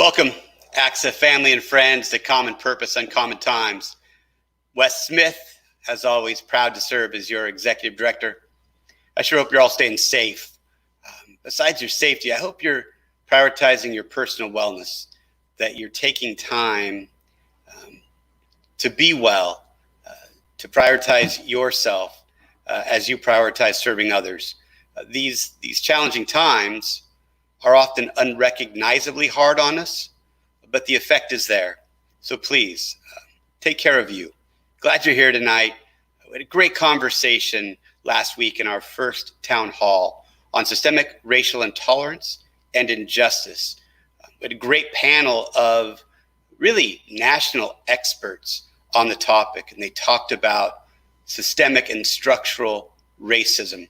Welcome, ACSA family and friends to Common Purpose, Uncommon Times. Wes Smith, as always, proud to serve as your executive director. I sure hope you're all staying safe. Besides your safety, I hope you're prioritizing your personal wellness, that you're taking time to be well, to prioritize yourself as you prioritize serving others. These challenging times are often unrecognizably hard on us, but the effect is there. So please, take care of you. Glad you're here tonight. We had a great conversation last week in our first town hall on systemic racial intolerance and injustice. We had a great panel of really national experts on the topic, and they talked about systemic and structural racism.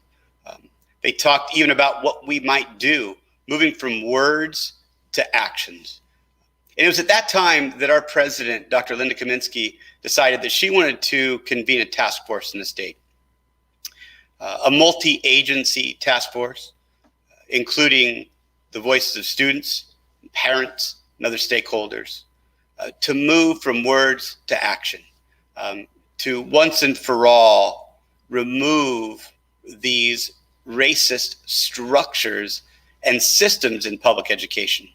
They talked even about what we might do, moving from words to actions. And it was at that time that our president, Dr. Linda Kaminsky, decided that she wanted to convene a task force in the state, a multi-agency task force, including the voices of students, parents, and other stakeholders, to move from words to action, to once and for all remove these racist structures and systems in public education,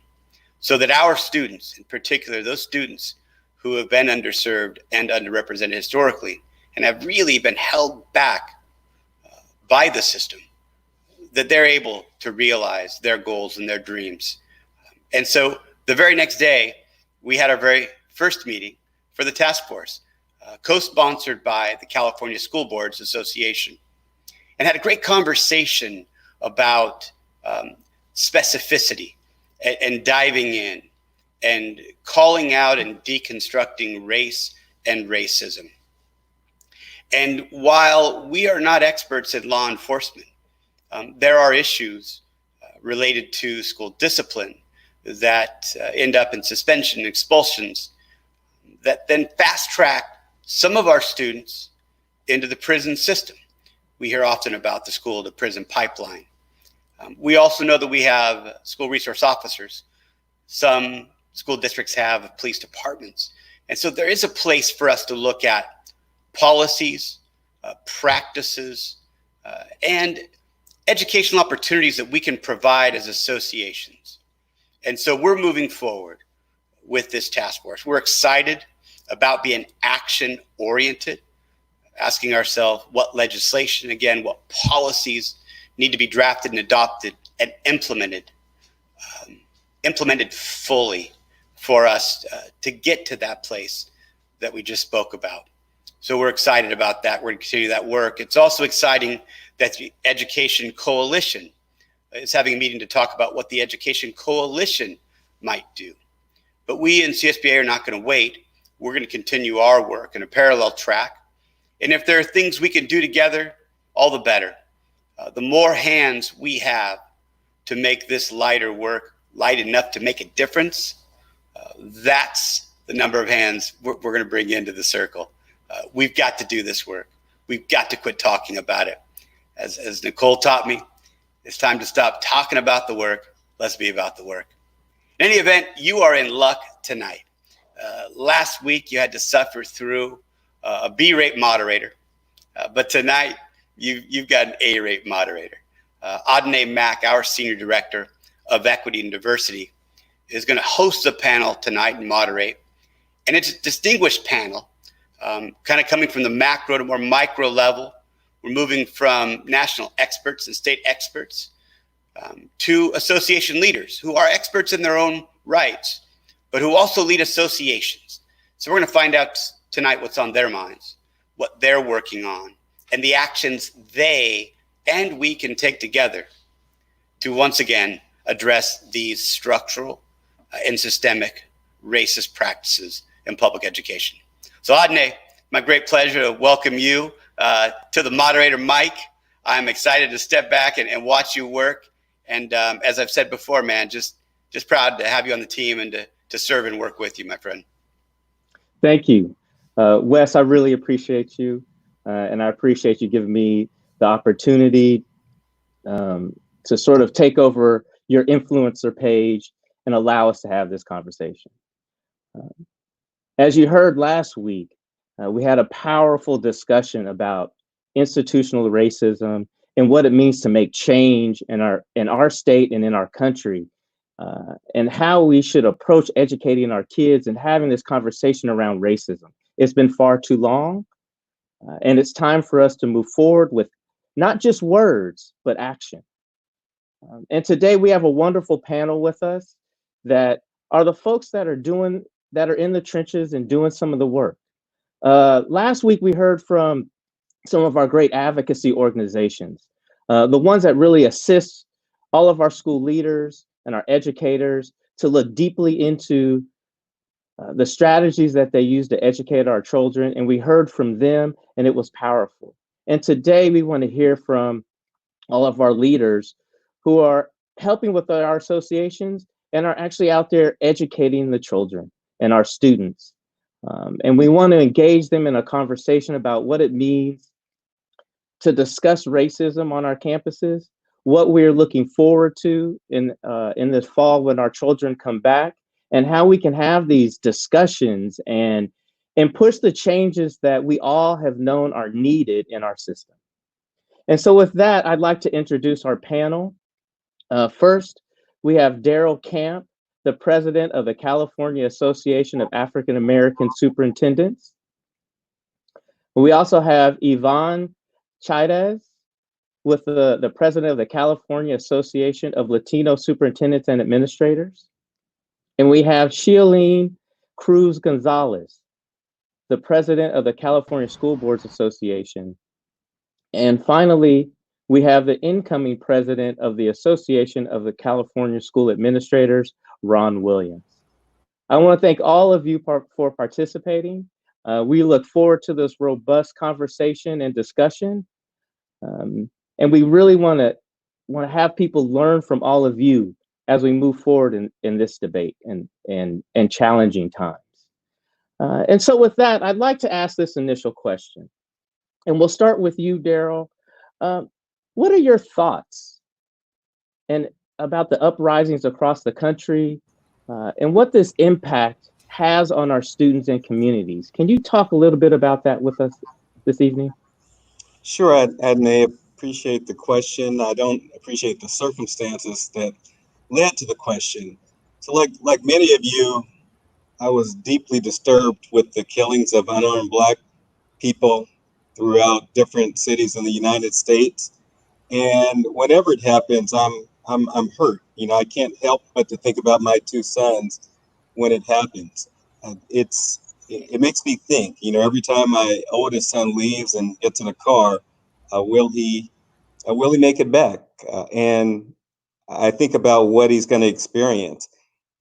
so that our students, in particular those students who have been underserved and underrepresented historically and have really been held back by the system, that they're able to realize their goals and their dreams. And so the very next day, we had our very first meeting for the task force, co-sponsored by the California School Boards Association, and had a great conversation about specificity and diving in and calling out and deconstructing race and racism. And while we are not experts in law enforcement, there are issues related to school discipline that end up in suspension, expulsions, that then fast track some of our students into the prison system. We hear often about the school to prison pipeline. We also know that we have school resource officers. Some school districts have police departments. And so there is a place for us to look at policies, practices, and educational opportunities that we can provide as associations. And so we're moving forward with this task force. We're excited about being action-oriented, asking ourselves what legislation, again, what policies need to be drafted and adopted and implemented fully for us to get to that place that we just spoke about. So we're excited about that. We're going to continue that work. It's also exciting that the Education Coalition is having a meeting to talk about what the Education Coalition might do. But we in CSBA are not going to wait. We're going to continue our work in a parallel track. And if there are things we can do together, all the better. The more hands we have to make this lighter work light enough to make a difference, that's the number of hands we're going to bring into the circle. We've got to do this work. We've got to quit talking about it. As Nicole taught me, it's time to stop talking about the work. Let's be about the work. In any event, you are in luck tonight. Last week, you had to suffer through a B-rate moderator, but tonight, you've got an A-rate moderator. Adonai Mack, our Senior Director of Equity and Diversity, is going to host the panel tonight and moderate. And it's a distinguished panel, kind of coming from the macro to more micro level. We're moving from national experts and state experts to association leaders who are experts in their own rights, but who also lead associations. So we're going to find out tonight what's on their minds, what they're working on, and the actions they and we can take together to once again address these structural and systemic racist practices in public education. So Adonai, my great pleasure to welcome you to the moderator mic. I'm excited to step back and watch you work. And as I've said before, man, just proud to have you on the team and to serve and work with you, my friend. Thank you. Wes, I really appreciate you. And I appreciate you giving me the opportunity to sort of take over your influencer page and allow us to have this conversation. As you heard last week, we had a powerful discussion about institutional racism and what it means to make change in our state and in our country, and how we should approach educating our kids and having this conversation around racism. It's been far too long, and it's time for us to move forward with not just words, but action. And today we have a wonderful panel with us that are the folks that are in the trenches and doing some of the work. Last week we heard from some of our great advocacy organizations, the ones that really assist all of our school leaders and our educators to look deeply into the strategies that they use to educate our children. And we heard from them, and it was powerful. And today we want to hear from all of our leaders who are helping with our associations and are actually out there educating the children and our students. And we want to engage them in a conversation about what it means to discuss racism on our campuses, what we're looking forward to in this fall when our children come back, and how we can have these discussions and push the changes that we all have known are needed in our system. And so with that, I'd like to introduce our panel. First, we have Darryl Camp, the president of the California Association of African American Superintendents. We also have Yvonne Chaidez, with the president of the California Association of Latino Superintendents and Administrators. And we have Xilonin Cruz-Gonzalez, the president of the California School Boards Association. And finally, we have the incoming president of the Association of the California School Administrators, Ron Williams. I want to thank all of you for participating. We look forward to this robust conversation and discussion. And we really want to have people learn from all of you as we move forward in this debate and challenging times. And so with that, I'd like to ask this initial question. And we'll start with you, Darrell. What are your thoughts about the uprisings across the country and what this impact has on our students and communities? Can you talk a little bit about that with us this evening? Sure, Adonai, appreciate the question. I don't appreciate the circumstances that led to the question. So like many of you, I was deeply disturbed with the killings of unarmed Black people throughout different cities in the United States. And whenever it happens, I'm hurt. You know, I can't help but to think about my two sons when it happens. It makes me think, you know, every time my oldest son leaves and gets in a car, will he make it back? And I think about what he's going to experience.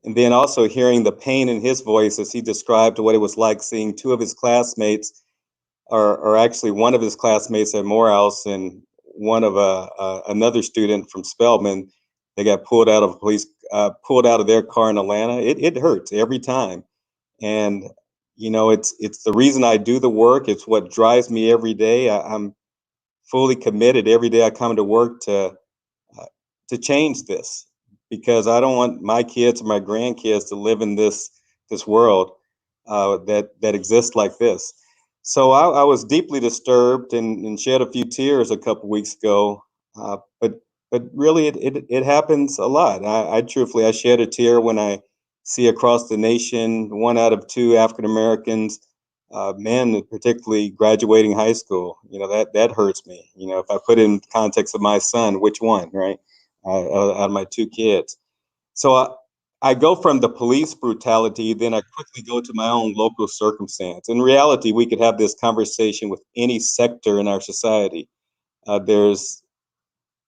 And then also hearing the pain in his voice as he described what it was like seeing two of his classmates, or actually one of his classmates at Morehouse and one of another student from Spelman. They got pulled out of their car in Atlanta. It hurts every time. And, you know, it's the reason I do the work. It's what drives me every day. I'm fully committed every day I come to work to change this, because I don't want my kids or my grandkids to live in this world that exists like this. So I was deeply disturbed and shed a few tears a couple weeks ago, but really it happens a lot. I truthfully shed a tear when I see across the nation 1 out of 2 African Americans, men particularly, graduating high school. You know, that hurts me. You know, if I put in context of my son, which one, right? Out of my 2 kids. So I go from the police brutality, then I quickly go to my own local circumstance. In reality, we could have this conversation with any sector in our society. There's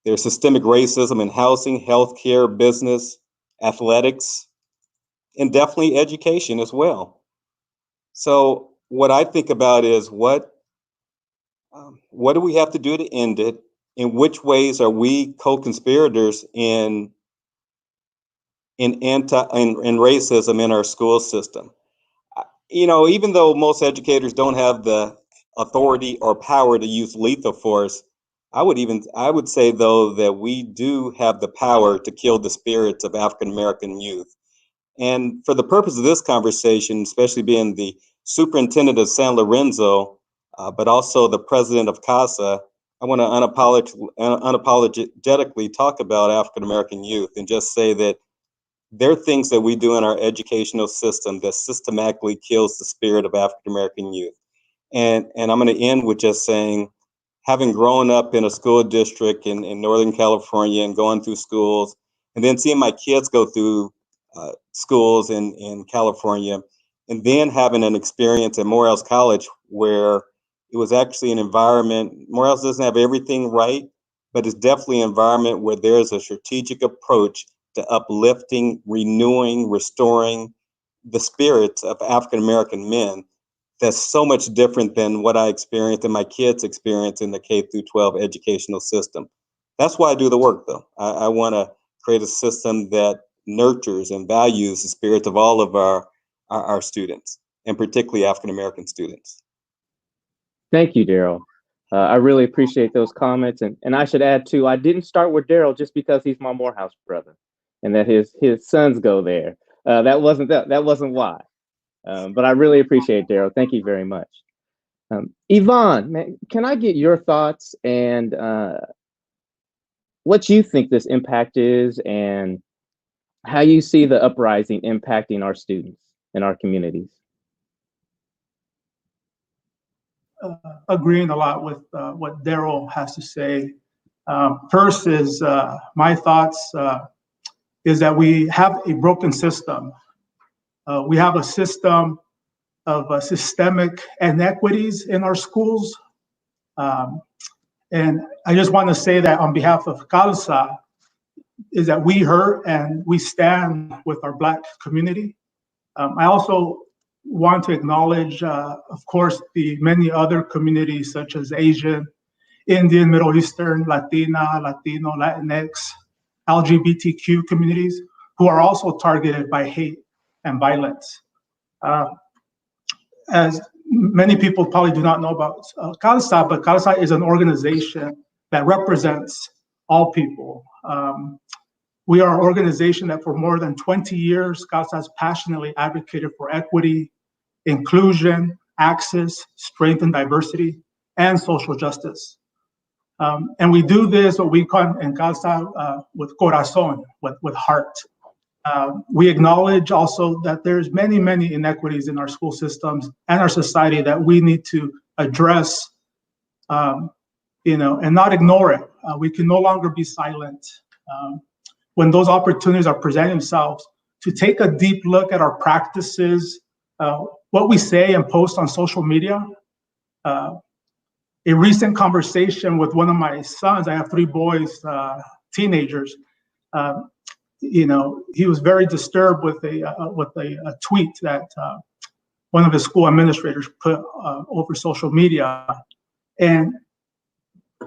systemic racism in housing, healthcare, business, athletics, and definitely education as well. So what I think about is what do we have to do to end it? In which ways are we co-conspirators in racism in our school system? You know, even though most educators don't have the authority or power to use lethal force, I would say though that we do have the power to kill the spirits of African American youth. And for the purpose of this conversation, especially being the superintendent of San Lorenzo, but also the president of Casa, I want to unapologetically talk about African American youth and just say that there are things that we do in our educational system that systematically kills the spirit of African American youth. And I'm going to end with just saying, having grown up in a school district in Northern California and going through schools, and then seeing my kids go through schools in California, and then having an experience at Morehouse College where it was actually an environment. Morehouse doesn't have everything right, but it's definitely an environment where there's a strategic approach to uplifting, renewing, restoring the spirits of African American men. That's so much different than what I experienced and my kids experience in the K through 12 educational system. That's why I do the work, though. I want to create a system that nurtures and values the spirits of all of our students, and particularly African American students. Thank you, Darrell. I really appreciate those comments. And I should add too, I didn't start with Darrell just because he's my Morehouse brother and that his sons go there. That wasn't why. But I really appreciate Darrell. Thank you very much. Yvonne, man, can I get your thoughts and what you think this impact is and how you see the uprising impacting our students and our communities? Agreeing a lot with what Darrell has to say. First is my thoughts is that we have a broken system. We have a system of systemic inequities in our schools. And I just want to say that on behalf of Casa, is that we hurt and we stand with our Black community. I also want to acknowledge, of course, the many other communities such as Asian, Indian, Middle Eastern, Latino, Latinx, LGBTQ communities who are also targeted by hate and violence. As many people probably do not know about Casa, but Casa is an organization that represents all people. We are an organization that for more than 20 years, Casa has passionately advocated for equity, inclusion, access, strength and diversity, and social justice. And we do this, what we call in Casa, with corazón, with heart. We acknowledge also that there's many, many inequities in our school systems and our society that we need to address, and not ignore it. We can no longer be silent. When those opportunities are presenting themselves, to take a deep look at our practices, what we say and post on social media. A recent conversation with one of my sons, I have 3 boys, teenagers, he was very disturbed with a tweet that one of his school administrators put over social media. And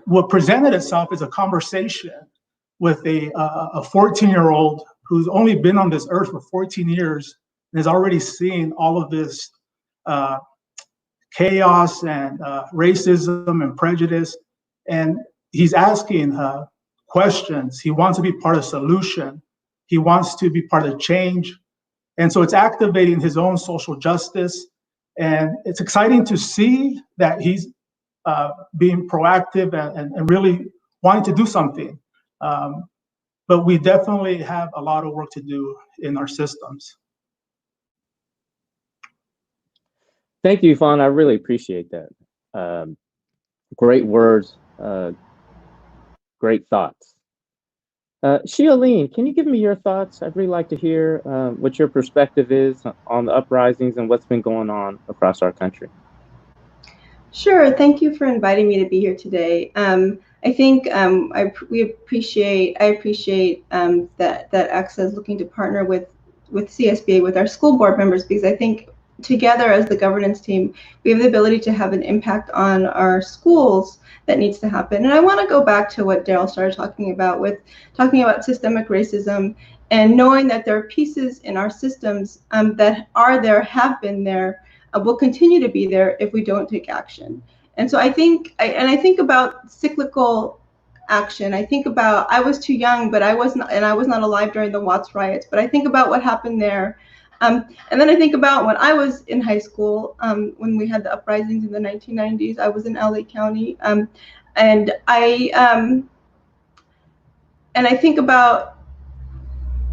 what presented itself is a conversation with a 14-year-old who's only been on this earth for 14 years and has already seen all of this chaos and racism and prejudice. And he's asking questions. He wants to be part of the solution. He wants to be part of the change. And so it's activating his own social justice. And it's exciting to see that he's being proactive and really wanting to do something. But we definitely have a lot of work to do in our systems. Thank you, Yvonne. I really appreciate that. Great words, great thoughts. Xilonin, can you give me your thoughts? I'd really like to hear what your perspective is on the uprisings and what's been going on across our country. Sure. Thank you for inviting me to be here today. I think I appreciate that ACSA is looking to partner with CSBA, with our school board members, because I think together as the governance team, we have the ability to have an impact on our schools that needs to happen. And I want to go back to what Darrell started talking about systemic racism, and knowing that there are pieces in our systems that are there, have been there, will continue to be there if we don't take action. And so I think about cyclical action. I think about, I was too young, but I was not alive during the Watts riots, but I think about what happened there. And then I think about when I was in high school, when we had the uprisings in the 1990s. I was in LA County, and I think about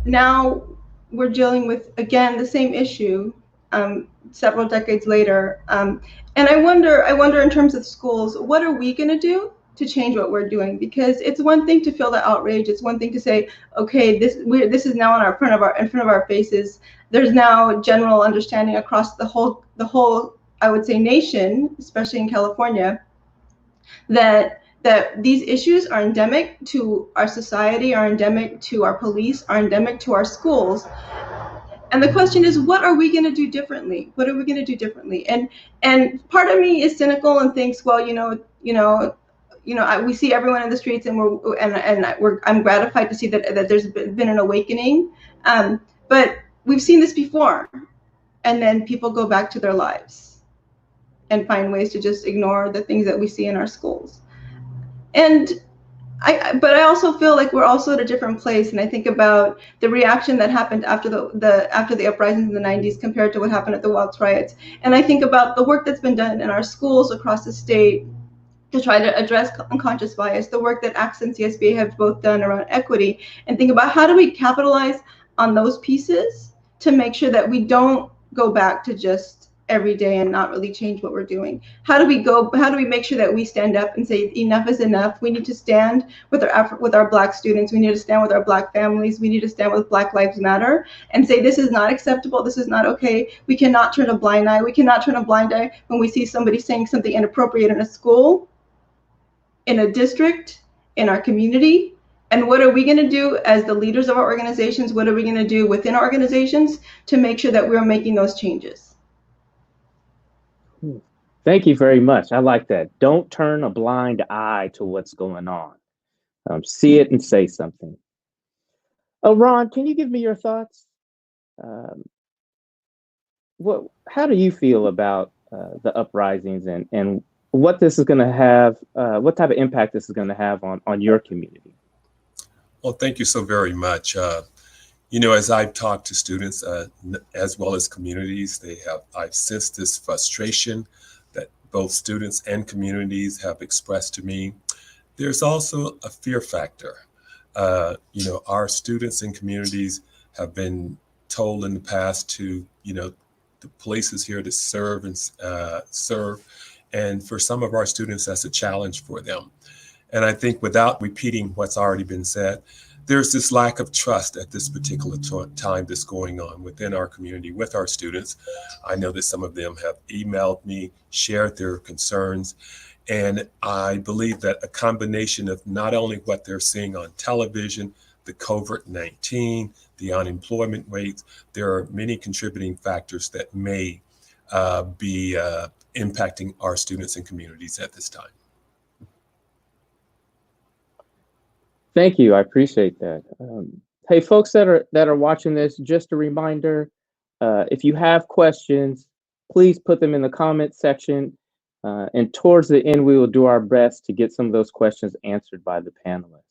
now we're dealing with, again, the same issue several decades later. And I wonder in terms of schools, what are we going to do to change what we're doing? Because it's one thing to feel the outrage. It's one thing to say, okay, this is now in front of our faces. There's now general understanding across the whole, I would say, nation, especially in California, that these issues are endemic to our society, are endemic to our police, are endemic to our schools. And the question is, what are we going to do differently? What are we going to do differently? And part of me is cynical and thinks, well, we see everyone in the streets, and I'm gratified to see that there's been an awakening. But we've seen this before, and then people go back to their lives and find ways to just ignore the things that we see in our schools. But I also feel like we're also at a different place, and I think about the reaction that happened after the uprisings in the 90s compared to what happened at the Watts riots. And I think about the work that's been done in our schools across the state to try to address unconscious bias, the work that ACSA and CSBA have both done around equity, and think about how do we capitalize on those pieces to make sure that we don't go back to just every day and not really change what we're doing. How do we make sure that we stand up and say enough is enough? We need to stand with our Black students. We need to stand with our Black families. We need to stand with Black Lives Matter and say this is not acceptable. This is not okay. We cannot turn a blind eye. We cannot turn a blind eye when we see somebody saying something inappropriate in a school, in a district, in our community. And what are we going to do as the leaders of our organizations? What are we going to do within our organizations to make sure that we're making those changes? Thank you very much. I like that. Don't turn a blind eye to what's going on. See it and say something. Ron, can you give me your thoughts? How do you feel about the uprisings and what this is going to have, what type of impact this is going to have on your community? Well, thank you so very much. As I've talked to students as well as communities, I've sensed this frustration that both students and communities have expressed to me. There's also a fear factor. Our students and communities have been told in the past to, the police is here to serve. And for some of our students, that's a challenge for them. And I think without repeating what's already been said, there's this lack of trust at this particular time that's going on within our community with our students. I know that some of them have emailed me, shared their concerns, and I believe that a combination of not only what they're seeing on television, the COVID-19, the unemployment rates, there are many contributing factors that may be impacting our students and communities at this time. Thank you. I appreciate that. Hey, folks that are watching this, just a reminder, if you have questions, please put them in the comment section. And towards the end, we will do our best to get some of those questions answered by the panelists.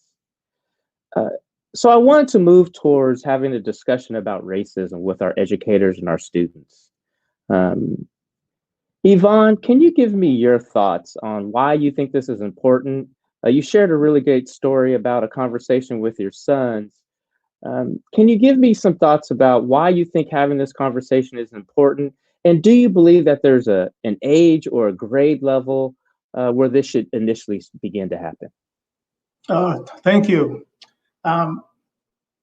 So I wanted to move towards having a discussion about racism with our educators and our students. Yvonne, can you give me your thoughts on why you think this is important? You shared a really great story about a conversation with your sons. Can you give me some thoughts about why you think having this conversation is important? And do you believe that there's an age or a grade level where this should initially begin to happen? Thank you.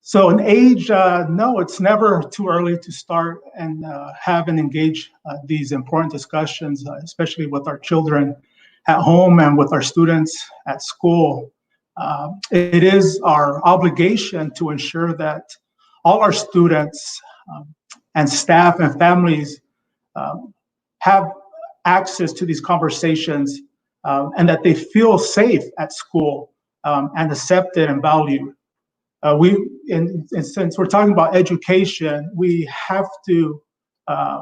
So an age, no, it's never too early to start and have and engage these important discussions, especially with our children at home and with our students at school. It is our obligation to ensure that all our students and staff and families have access to these conversations and that they feel safe at school and accepted and valued. Since we're talking about education, we have to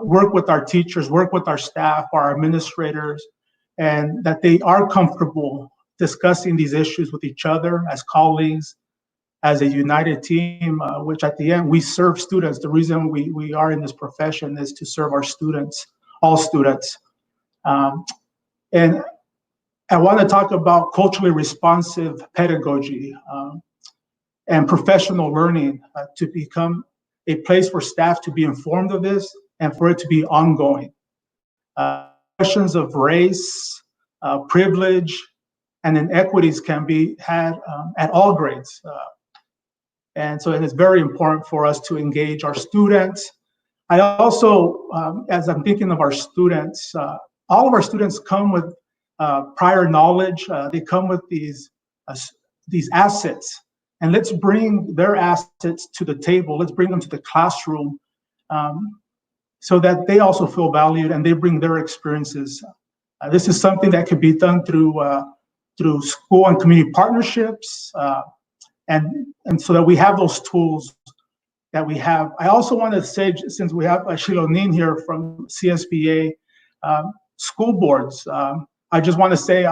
work with our teachers, work with our staff, our administrators, and that they are comfortable discussing these issues with each other as colleagues, as a united team, which at the end, we serve students. The reason we are in this profession is to serve our students, all students. And I want to talk about culturally responsive pedagogy and professional learning to become a place for staff to be informed of this and for it to be ongoing. Questions of race, privilege, and inequities can be had at all grades. And so it is very important for us to engage our students. I also, as I'm thinking of our students, all of our students come with prior knowledge. They come with these assets, and let's bring their assets to the table. Let's bring them to the classroom so that they also feel valued and they bring their experiences. This is something that could be done through school and community partnerships, and so that we have those tools that we have. I also want to say, since we have Xilonin here from CSBA, school boards, I just want to say,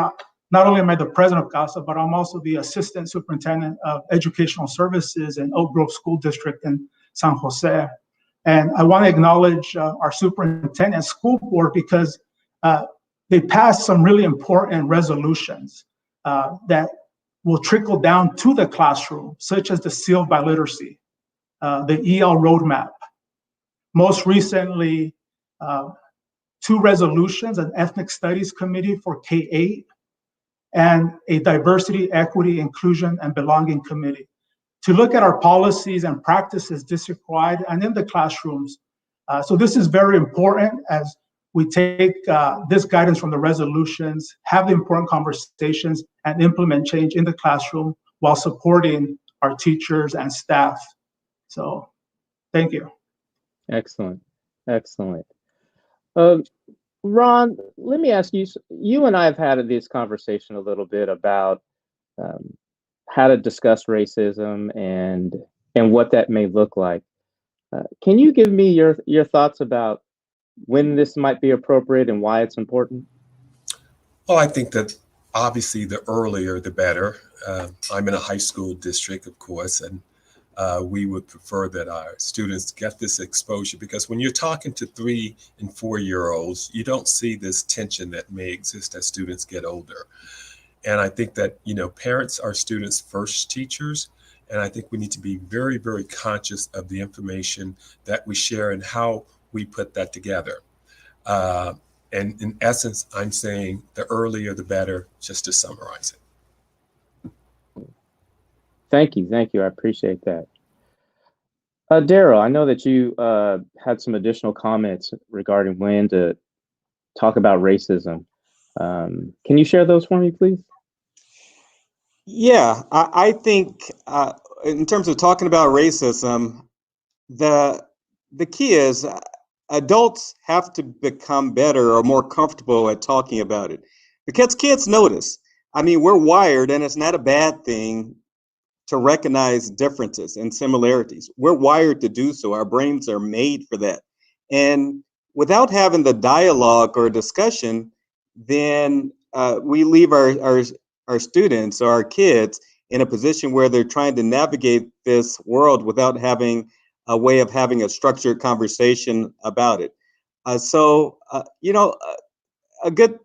not only am I the president of Casa, but I'm also the assistant superintendent of educational services in Oak Grove School District in San Jose. And I want to acknowledge our superintendent and school board because they passed some really important resolutions that will trickle down to the classroom, such as the Sealed by Literacy, the EL roadmap. Most recently, 2 resolutions, an ethnic studies committee for K-8 and a diversity, equity, inclusion, and belonging committee to look at our policies and practices district-wide and in the classrooms. So this is very important as we take this guidance from the resolutions, have the important conversations, and implement change in the classroom while supporting our teachers and staff. So, thank you. Excellent, excellent. Ron, let me ask you, you and I have had this conversation a little bit about how to discuss racism and what that may look like. Can you give me your thoughts about when this might be appropriate and why it's important? Well, I think that obviously the earlier, the better. I'm in a high school district, of course, and we would prefer that our students get this exposure because when you're talking to 3- and 4-year-olds, you don't see this tension that may exist as students get older. And I think that, parents are students' first teachers. And I think we need to be very, very conscious of the information that we share and how we put that together. And in essence, I'm saying the earlier, the better, just to summarize it. Thank you. I appreciate that. Darrell, I know that you had some additional comments regarding when to talk about racism. Can you share those for me, please? Yeah, I think in terms of talking about racism, the key is adults have to become better or more comfortable at talking about it because kids notice. I mean, we're wired, and it's not a bad thing to recognize differences and similarities. We're wired to do so. Our brains are made for that. And without having the dialogue or discussion, then we leave our students or our kids in a position where they're trying to navigate this world without having a way of having a structured conversation about it. A good,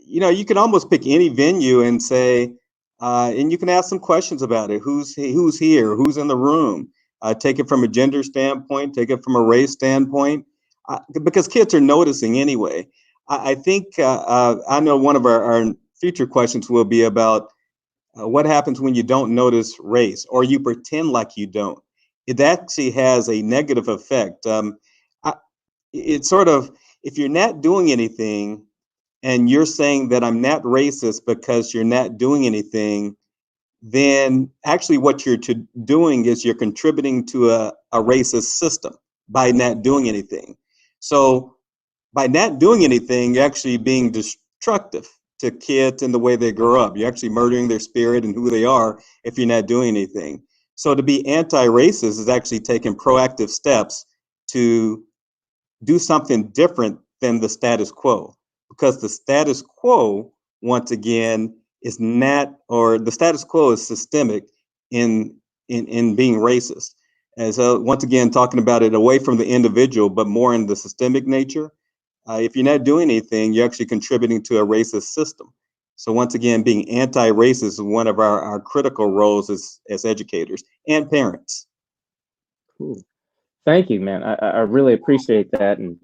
you can almost pick any venue and say, and you can ask some questions about it. Who's here? Who's in the room? Take it from a gender standpoint, take it from a race standpoint, because kids are noticing anyway. I think, I know one of our future questions will be about what happens when you don't notice race or you pretend like you don't. It actually has a negative effect. It's sort of, if you're not doing anything and you're saying that I'm not racist because you're not doing anything, then actually what you're doing is you're contributing to a racist system by not doing anything. So by not doing anything, you're actually being destructive to kids in the way they grow up. You're actually murdering their spirit and who they are if you're not doing anything. So to be anti-racist is actually taking proactive steps to do something different than the status quo, because the status quo, once again, is not, or the status quo is systemic in being racist. And so once again, talking about it away from the individual, but more in the systemic nature. If you're not doing anything, you're actually contributing to a racist system. So once again, being anti-racist is one of our critical roles as educators and parents. Cool. Thank you, man. I really appreciate that. And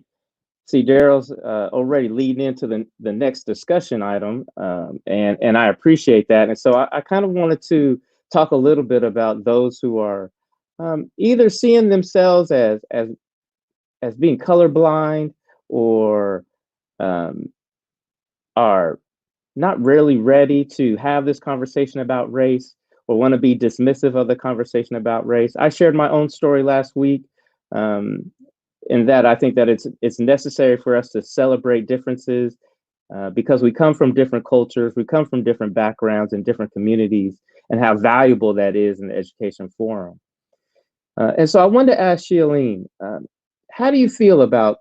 see, Darrell's already leading into the next discussion item, and I appreciate that. And so I kind of wanted to talk a little bit about those who are either seeing themselves as being colorblind, or are not really ready to have this conversation about race, or want to be dismissive of the conversation about race. I shared my own story last week, in that I think that it's necessary for us to celebrate differences, because we come from different cultures, we come from different backgrounds and different communities, and how valuable that is in the education forum. And so I wanted to ask Xilonin, how do you feel about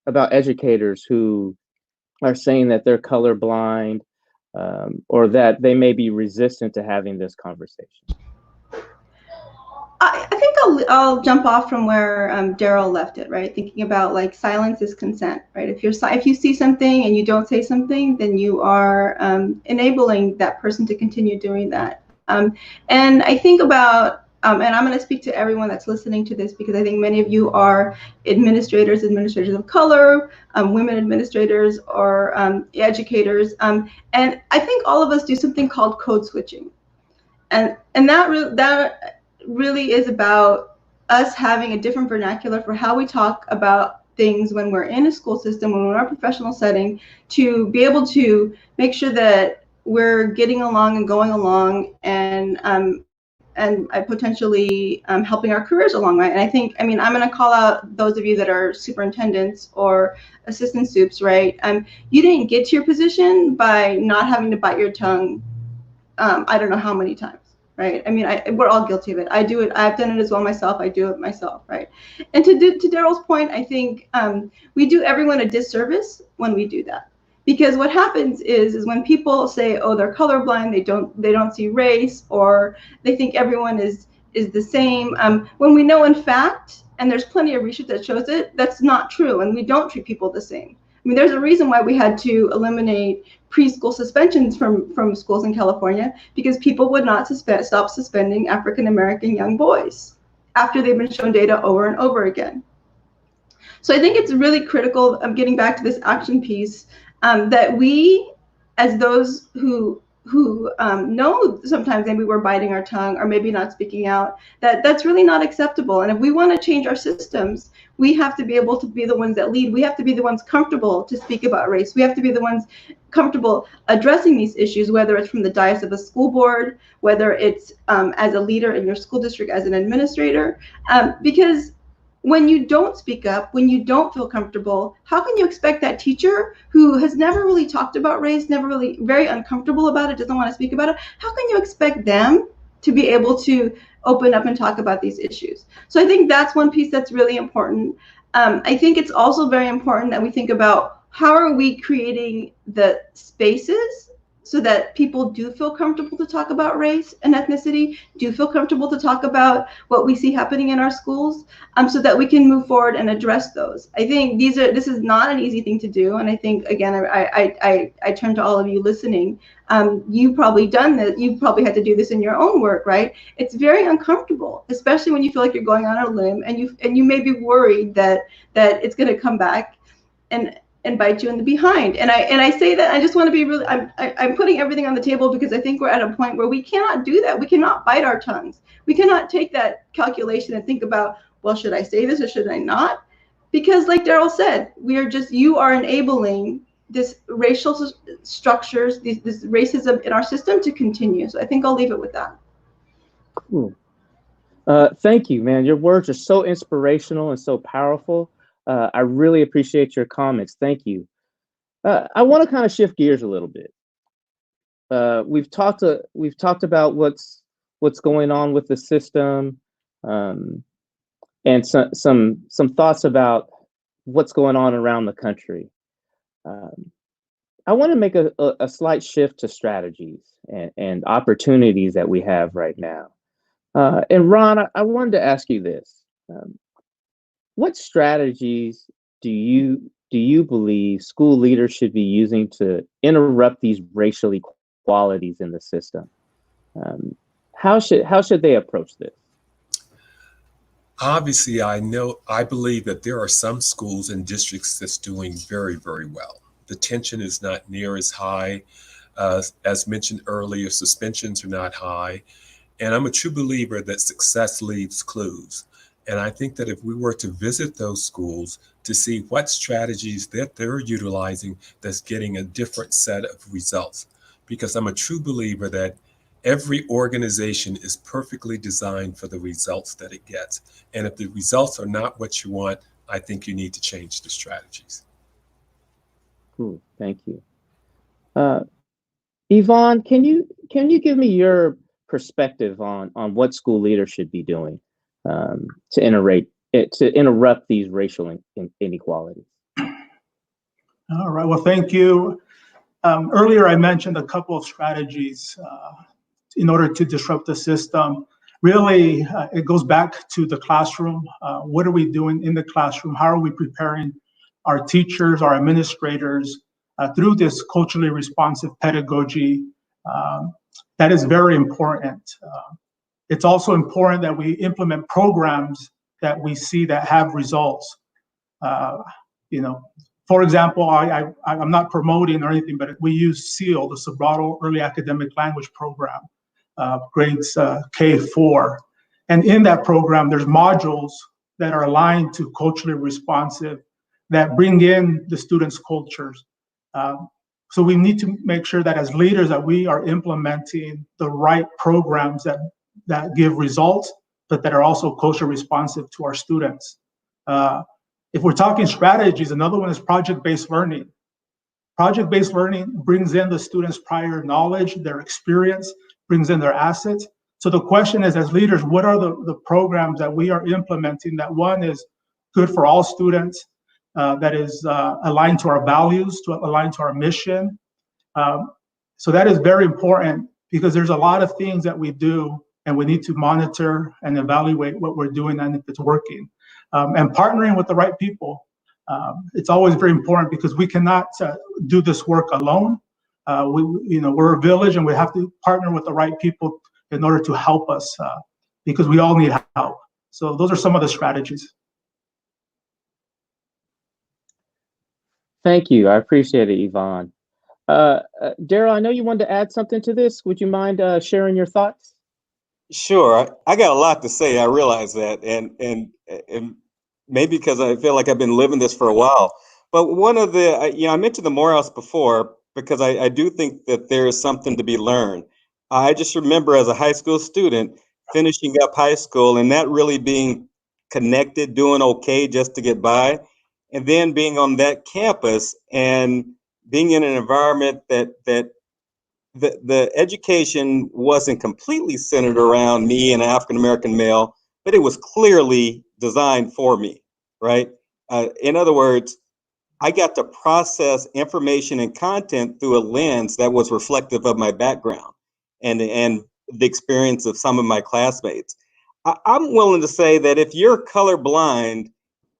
educators who are saying that they're colorblind, or that they may be resistant to having this conversation? I think I'll jump off from where Darrell left it, right? Thinking about like silence is consent, right? If you see something and you don't say something, then you are enabling that person to continue doing that. And I think about, and I'm going to speak to everyone that's listening to this, because I think many of you are administrators of color, women administrators, or educators. And I think all of us do something called code switching. And that really is about us having a different vernacular for how we talk about things when we're in a school system, when we're in a professional setting, to be able to make sure that we're getting along and going along, and potentially helping our careers along, right? And I mean, I'm going to call out those of you that are superintendents or assistant supes, right? You didn't get to your position by not having to bite your tongue, I don't know how many times, right? I mean, we're all guilty of it. I do it. I've done it as well myself. I do it myself, right? And to Darrell's point, I think we do everyone a disservice when we do that. Because what happens is when people say, oh, they're colorblind, they don't see race, or they think everyone is the same, when we know in fact, and there's plenty of research that shows it, that's not true, and we don't treat people the same. I mean, there's a reason why we had to eliminate preschool suspensions from schools in California, because people would not stop suspending African-American young boys after they've been shown data over and over again. So I think it's really critical, getting back to this action piece, that we, as those who know sometimes maybe we're biting our tongue or maybe not speaking out, that's really not acceptable. And if we want to change our systems, we have to be able to be the ones that lead. We have to be the ones comfortable to speak about race. We have to be the ones comfortable addressing these issues, whether it's from the dais of a school board, whether it's as a leader in your school district, as an administrator, because when you don't speak up, when you don't feel comfortable, how can you expect that teacher who has never really talked about race, never really, very uncomfortable about it, doesn't want to speak about it, how can you expect them to be able to open up and talk about these issues? So I think that's one piece that's really important. I think it's also very important that we think about how are we creating the spaces so that people do feel comfortable to talk about race and ethnicity, do feel comfortable to talk about what we see happening in our schools, so that we can move forward and address those. I think this is not an easy thing to do, and I think, again, I turn to all of you listening. You've probably done this. You've probably had to do this in your own work, right? It's very uncomfortable, especially when you feel like you're going on a limb, and you may be worried that it's going to come back and bite you in the behind. And I say that, I just want to be really, I'm putting everything on the table, because I think we're at a point where we cannot do that. We cannot bite our tongues. We cannot take that calculation and think about, well, should I say this or should I not? Because like Darrell said, you are enabling this racial structures, this racism in our system to continue. So I think I'll leave it with that. Cool. Thank you, man. Your words are so inspirational and so powerful. I really appreciate your comments. Thank you. I want to kind of shift gears a little bit. We've talked about what's going on with the system, and some thoughts about what's going on around the country. I want to make a slight shift to strategies and opportunities that we have right now. And Ron, I wanted to ask you this. What strategies do you believe school leaders should be using to interrupt these racial inequalities in the system? How should they approach this? Obviously, I believe that there are some schools and districts that's doing very, very well. The tension is not near as high. As mentioned earlier, suspensions are not high. And I'm a true believer that success leaves clues. And I think that if we were to visit those schools to see what strategies that they're utilizing that's getting a different set of results, because I'm a true believer that every organization is perfectly designed for the results that it gets. And if the results are not what you want, I think you need to change the strategies. Cool, thank you. Yvonne, can you give me your perspective on what school leaders should be doing to interrupt these racial inequalities? All right, well, thank you. Earlier, I mentioned a couple of strategies in order to disrupt the system. Really, it goes back to the classroom. What are we doing in the classroom? How are we preparing our teachers, our administrators through this culturally responsive pedagogy? That is very important. It's also important that we implement programs that we see that have results. For example, I'm not promoting or anything, but we use SEAL, the Sobrato Early Academic Language Program, grades K4. And in that program, there's modules that are aligned to culturally responsive that bring in the students' cultures. So we need to make sure that as leaders that we are implementing the right programs that give results, but that are also culturally responsive to our students. If we're talking strategies, another one is project-based learning. Project-based learning brings in the students' prior knowledge, their experience, brings in their assets. So the question is, as leaders, what are the programs that we are implementing that one is good for all students, that is aligned to our values, to align to our mission. So that is very important because there's a lot of things that we do and we need to monitor and evaluate what we're doing and if it's working. And partnering with the right people. It's always very important because we cannot do this work alone. We're a village and we have to partner with the right people in order to help us because we all need help. So those are some of the strategies. Thank you. I appreciate it, Yvonne. Darrell, I know you wanted to add something to this. Would you mind sharing your thoughts? Sure. I got a lot to say. I realize that, and maybe because I feel like I've been living this for a while. But one of the, I mentioned the Morehouse before because I do think that there is something to be learned. I just remember as a high school student finishing up high school and that really being connected, doing okay just to get by, and then being on that campus and being in an environment that the education wasn't completely centered around me, an African-American male, but it was clearly designed for me, right? In other words, I got to process information and content through a lens that was reflective of my background and the experience of some of my classmates. I'm willing to say that if you're colorblind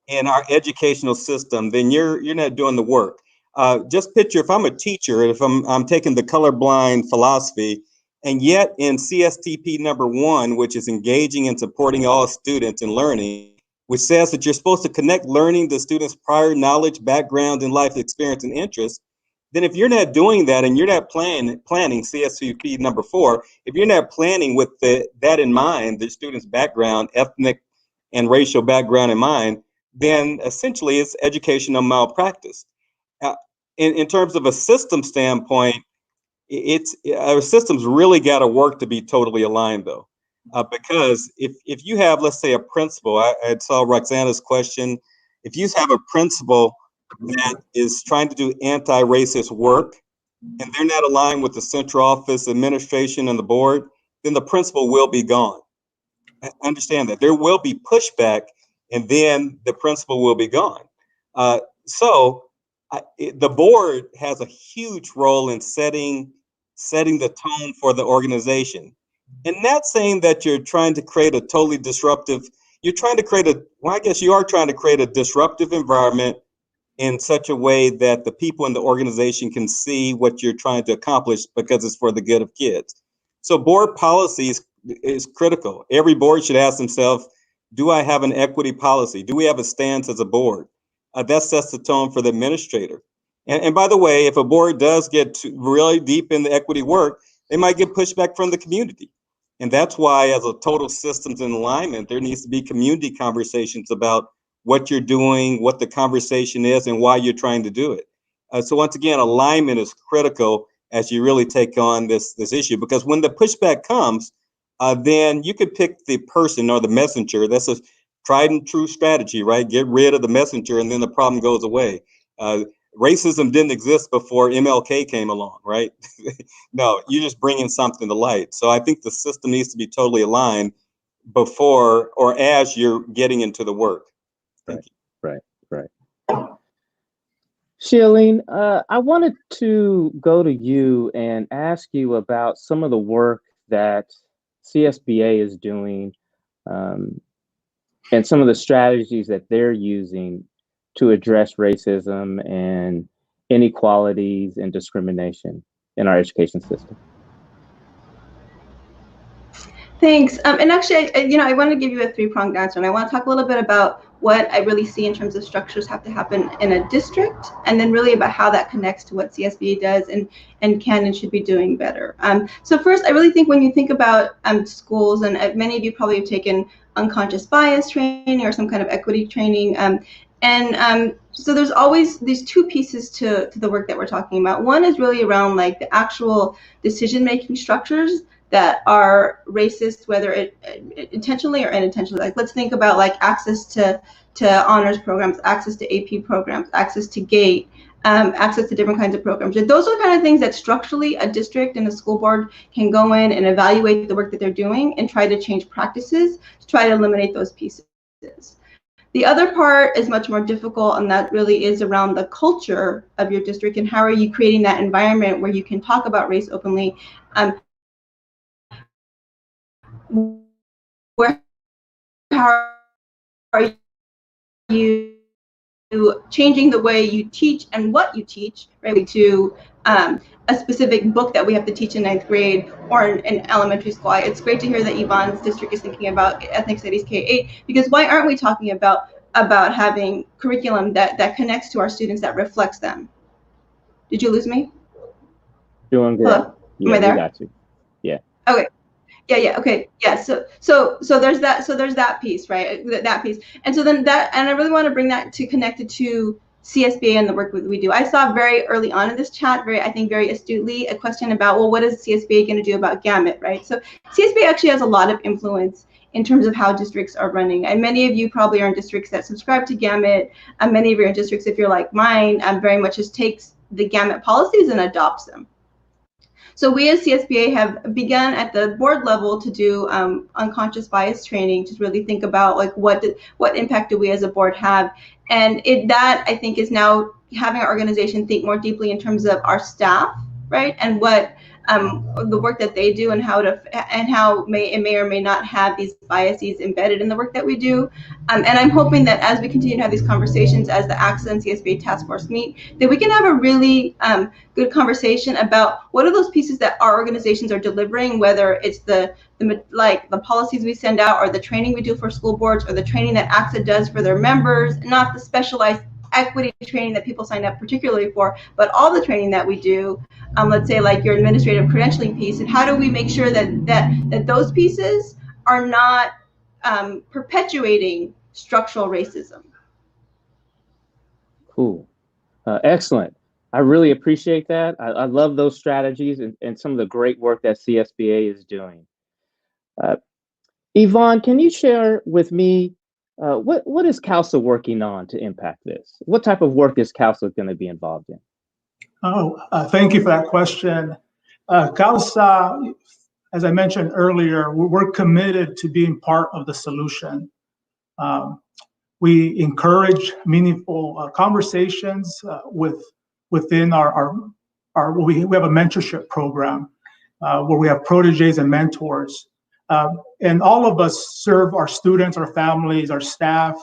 in our educational system, then you're not doing the work. Just picture if I'm a teacher, if I'm taking the colorblind philosophy, and yet in CSTP number 1, which is engaging and supporting all students in learning, which says that you're supposed to connect learning to students' prior knowledge, background, and life experience and interests, then if you're not doing that and you're not planning CSTP number 4, if you're not planning with that in mind, the student's background, ethnic and racial background in mind, then essentially it's educational malpractice. In terms of a system standpoint, our systems really got to work to be totally aligned, though, because if you have, let's say, a principal, I saw Roxana's question, if you have a principal that is trying to do anti-racist work and they're not aligned with the central office, administration, and the board, then the principal will be gone. Understand that there will be pushback, and then the principal will be gone. So the board has a huge role in setting the tone for the organization. And not saying that you're trying to create a totally disruptive, you're trying to create I guess you are trying to create a disruptive environment in such a way that the people in the organization can see what you're trying to accomplish because it's for the good of kids. So board policy is critical. Every board should ask themselves, do I have an equity policy? Do we have a stance as a board? That sets the tone for the administrator. And by the way, if a board does get really deep in the equity work, they might get pushback from the community. And that's why, as a total systems and alignment, there needs to be community conversations about what you're doing, what the conversation is, and why you're trying to do it. So once again, alignment is critical as you really take on this issue, because when the pushback comes, then you could pick the person or the messenger. That's a tried and true strategy, right? Get rid of the messenger and then the problem goes away. Racism didn't exist before MLK came along, right? No, you're just bringing something to light. So I think the system needs to be totally aligned before or as you're getting into the work. Thank you. Right. Xilonin, I wanted to go to you and ask you about some of the work that CSBA is doing and some of the strategies that they're using to address racism and inequalities and discrimination in our education system. Thanks. And actually, I want to give you a three-pronged answer, and I want to talk a little bit about what I really see in terms of structures have to happen in a district, and then really about how that connects to what CSBA does and can and should be doing better. So first, I really think when you think about schools, and many of you probably have taken unconscious bias training or some kind of equity training, so there's always these two pieces to the work that we're talking about. One is really around like the actual decision-making structures that are racist, whether it intentionally or unintentionally. Like, let's think about like access to honors programs, access to AP programs, access to GATE, access to different kinds of programs. And those are the kind of things that structurally a district and a school board can go in and evaluate the work that they're doing and try to change practices to try to eliminate those pieces. The other part is much more difficult, and that really is around the culture of your district and how are you creating that environment where you can talk about race openly. How are you changing the way you teach and what you teach, right, to a specific book that we have to teach in 9th grade or in elementary school. It's great to hear that Yvonne's district is thinking about ethnic studies K-8, because why aren't we talking about having curriculum that connects to our students, that reflects them? Did you lose me? Doing good. Hello? Yeah, Am I there? We got you. Yeah. Okay. Yeah. Okay. Yeah. So there's that. So there's that piece, right? That piece. And so then and I really want to bring that to connected to CSBA and the work that we do. I saw very early on in this chat, I think very astutely, a question about, well, what is CSBA going to do about gamut, right? So CSBA actually has a lot of influence in terms of how districts are running. And many of you probably are in districts that subscribe to gamut. And many of you are in districts, if you're like mine, very much just takes the gamut policies and adopts them. So we as CSBA have begun at the board level to do unconscious bias training to really think about like what impact do we as a board have, and that I think is now having our organization think more deeply in terms of our staff, right, and what the work that they do and how it may or may not have these biases embedded in the work that we do. And I'm hoping that as we continue to have these conversations, as the ACSA and CSBA task force meet, that we can have a really good conversation about what are those pieces that our organizations are delivering, whether it's the policies we send out or the training we do for school boards or the training that ACSA does for their members, not the specialized equity training that people sign up particularly for, but all the training that we do, let's say like your administrative credentialing piece, and how do we make sure that those pieces are not perpetuating structural racism. Cool. Excellent. I really appreciate that. I love those strategies and some of the great work that CSBA is doing. Yvonne, can you share with me what is CASA working on to impact this? What type of work is CASA going to be involved in? Thank you for that question. CASA, as I mentioned earlier, we're committed to being part of the solution. We encourage meaningful conversations within we have a mentorship program where we have proteges and mentors. And all of us serve our students, our families, our staff.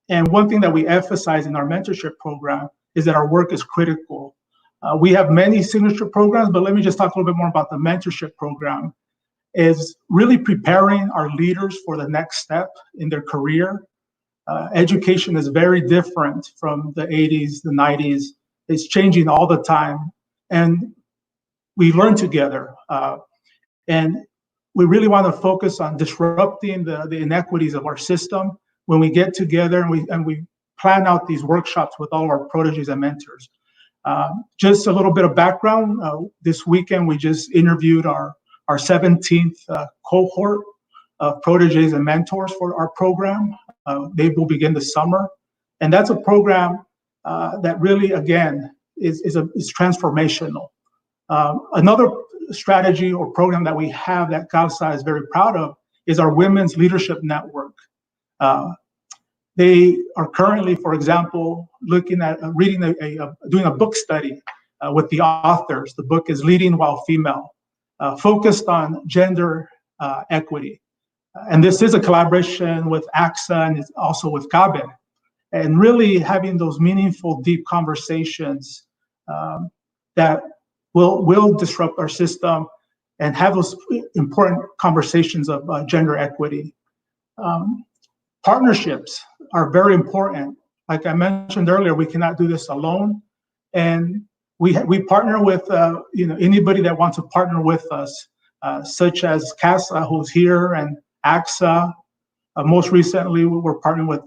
And one thing that we emphasize in our mentorship program is that our work is critical. We have many signature programs, but let me just talk a little bit more about the mentorship program. Is really preparing our leaders for the next step in their career. Education is very different from the 80s, the 90s. It's changing all the time. And we learn together. And we really want to focus on disrupting the inequities of our system when we get together and we plan out these workshops with all of our proteges and mentors. Just a little bit of background. This weekend, we just interviewed our 17th cohort of proteges and mentors for our program. They will begin this summer. And that's a program that really, again, is transformational. Another strategy or program that we have that Casa is very proud of is our Women's Leadership Network. They are currently, for example, looking at doing a book study with the authors. The book is Leading While Female, focused on gender equity. And this is a collaboration with ACSA and it's also with Casa. And really having those meaningful, deep conversations that will disrupt our system and have those important conversations of gender equity. Partnerships are very important. Like I mentioned earlier, we cannot do this alone. And we partner with anybody that wants to partner with us, such as Casa, who's here, and ACSA. Most recently, we're partnering with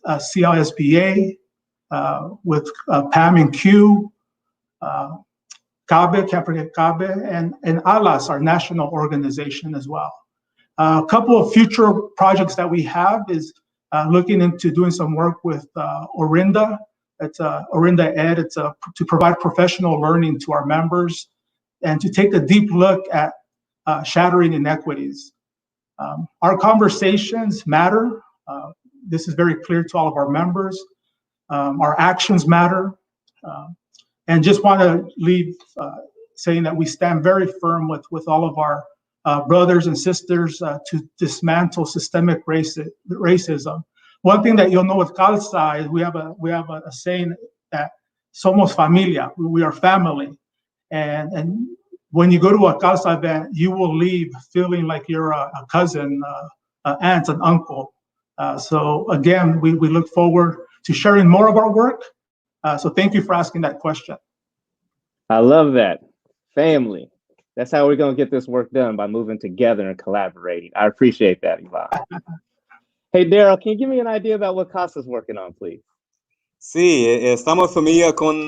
CLSBA, with PAM and Q, CABE, can't forget CABE, and ALAS, our national organization as well. A couple of future projects that we have is looking into doing some work with Orinda. It's Orinda Ed. It's to provide professional learning to our members and to take a deep look at shattering inequities. Our conversations matter. This is very clear to all of our members. Our actions matter. And just want to leave saying that we stand very firm with all of our brothers and sisters to dismantle systemic racism. One thing that you'll know with Casa is we have a saying that somos familia, we are family. And when you go to a Casa event, you will leave feeling like you're a cousin, an aunt, an uncle. So again, we look forward to sharing more of our work. So thank you for asking that question. I love that. Family. That's how we're going to get this work done, by moving together and collaborating. I appreciate that, Yvonne. Hey, Darrell, can you give me an idea about what Casa's working on, please? Sí, estamos familia con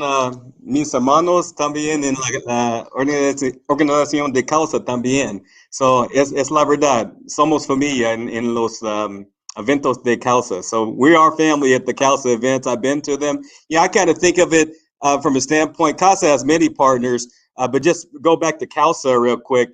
mis hermanos también en la organización de Casa también. So, es la verdad, somos familia en los eventos de Casa. So, we are family at the Casa events. I've been to them. Yeah, I kind of think of it from a standpoint. Casa has many partners, but just go back to Casa real quick.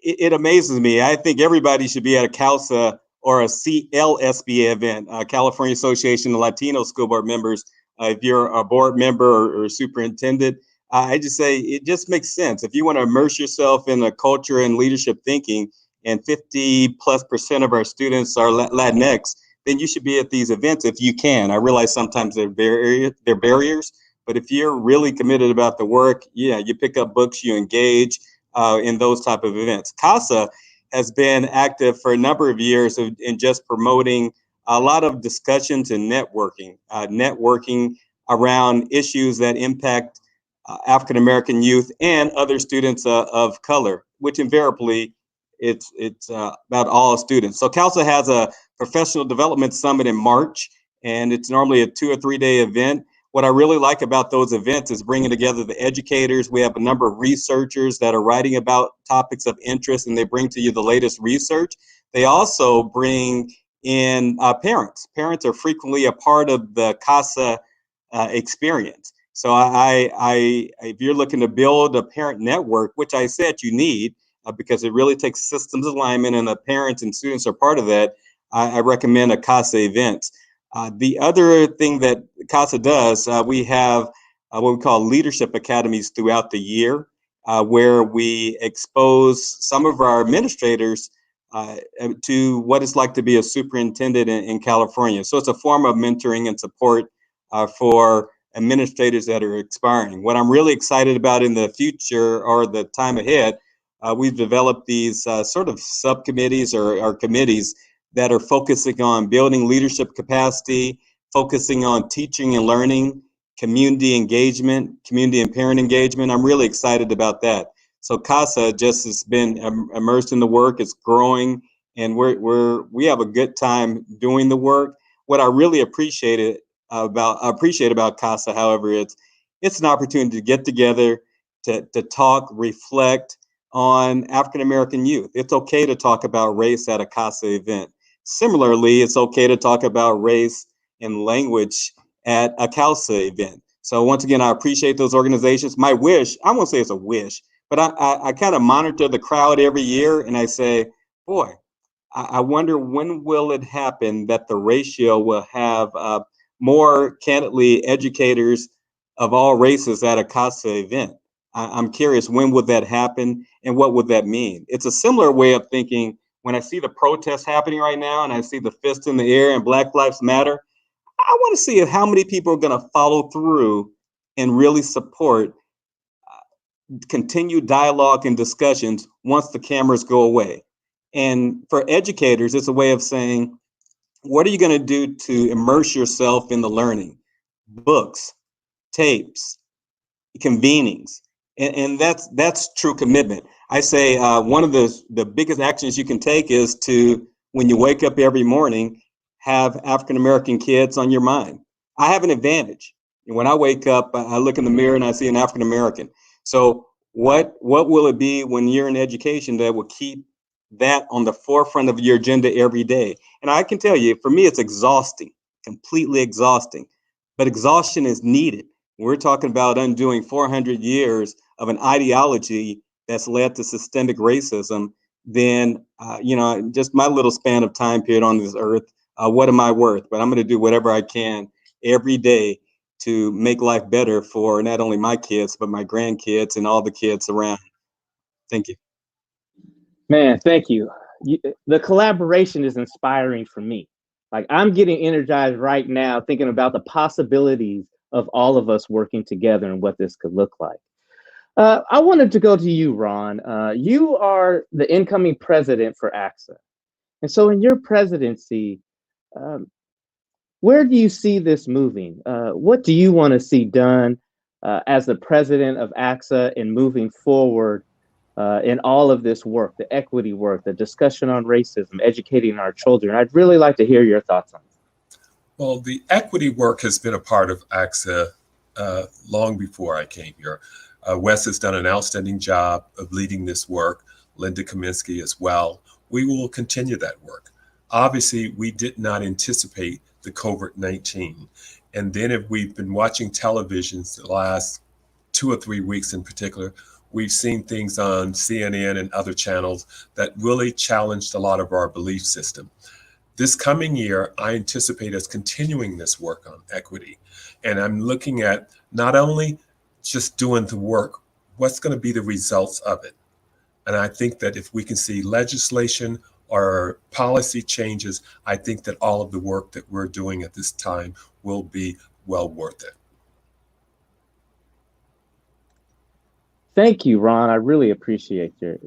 It amazes me. I think everybody should be at a Casa or a CLSBA event, California Association of Latino School Board Members. If you're a board member or superintendent, I just say it just makes sense. If you want to immerse yourself in a culture and leadership thinking, and 50+% of our students are Latinx, then you should be at these events if you can. I realize sometimes they're barriers, but if you're really committed about the work, yeah, you pick up books, you engage in those type of events. Casa has been active for a number of years in just promoting a lot of discussions and networking around issues that impact African-American youth and other students of color, which invariably it's about all students. So Casa has a professional development summit in March, and it's normally a 2 or 3 day event. What I really like about those events is bringing together the educators. We have a number of researchers that are writing about topics of interest, and they bring to you the latest research. They also bring in parents. Parents are frequently a part of the Casa experience. So if you're looking to build a parent network, which I said you need, because it really takes systems alignment, and the parents and students are part of that, I recommend a Casa event. The other thing that Casa does, we have what we call leadership academies throughout the year, where we expose some of our administrators to what it's like to be a superintendent in California. So it's a form of mentoring and support for administrators that are expiring. What I'm really excited about in the future or the time ahead, we've developed these sort of subcommittees or committees that are focusing on building leadership capacity, focusing on teaching and learning, community engagement, community and parent engagement. I'm really excited about that. So Casa just has been immersed in the work. It's growing, and we have a good time doing the work. What I really appreciate about Casa, however, it's an opportunity to get together, to talk, reflect on African American youth. It's okay to talk about race at a Casa event. Similarly, it's okay to talk about race and language at a CALSA event. So once again, I appreciate those organizations. My wish, I won't say it's a wish, but I kind of monitor the crowd every year, and I say, boy, I wonder when will it happen that the ratio will have more candidly educators of all races at a CASA event. I'm curious, when would that happen, and what would that mean? It's a similar way of thinking when I see the protests happening right now and I see the fist in the air and Black Lives Matter. I want to see how many people are going to follow through and really support continued dialogue and discussions once the cameras go away. And for educators, it's a way of saying, what are you going to do to immerse yourself in the learning? Books, tapes, convenings. And that's true commitment. I say one of the biggest actions you can take is to, when you wake up every morning, have African American kids on your mind. I have an advantage. When I wake up, I look in the mirror and I see an African American. So what will it be when you're in education that will keep that on the forefront of your agenda every day? And I can tell you, for me, it's exhausting, completely exhausting. But exhaustion is needed. We're talking about undoing 400 years of an ideology that's led to systemic racism. Then, just my little span of time period on this earth, what am I worth? But I'm going to do whatever I can every day to make life better for not only my kids, but my grandkids and all the kids around. Thank you. Man, thank you. The collaboration is inspiring for me. Like, I'm getting energized right now thinking about the possibilities of all of us working together and what this could look like. I wanted to go to you, Ron. You are the incoming president for ACSA. And so in your presidency, where do you see this moving? What do you want to see done as the president of ACSA in moving forward in all of this work, the equity work, the discussion on racism, educating our children? I'd really like to hear your thoughts on it. Well, the equity work has been a part of ACSA long before I came here. Wes has done an outstanding job of leading this work, Linda Kaminsky as well. We will continue that work. Obviously, we did not anticipate the COVID-19. And then if we've been watching televisions the last 2 or 3 weeks in particular, we've seen things on CNN and other channels that really challenged a lot of our belief system. This coming year, I anticipate us continuing this work on equity. And I'm looking at not only just doing the work, what's going to be the results of it? And I think that if we can see legislation or policy changes, I think that all of the work that we're doing at this time will be well worth it. Thank you, Ron. I really appreciate your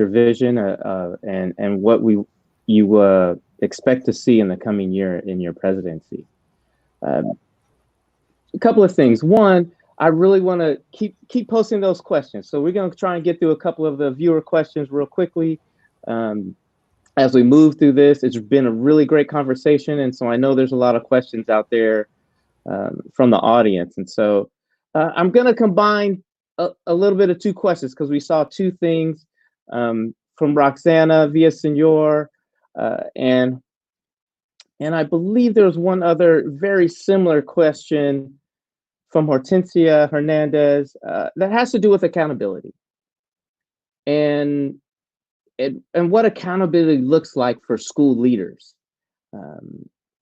vision and what you expect to see in the coming year in your presidency. A couple of things. One, I really want to keep posting those questions. So we're going to try and get through a couple of the viewer questions real quickly as we move through this. It's been a really great conversation, and so I know there's a lot of questions out there from the audience. And so I'm going to combine a little bit of two questions because we saw two things from Roxana Villasenor, and I believe there was one other very similar question from Hortensia Hernandez that has to do with accountability. And and what accountability looks like for school leaders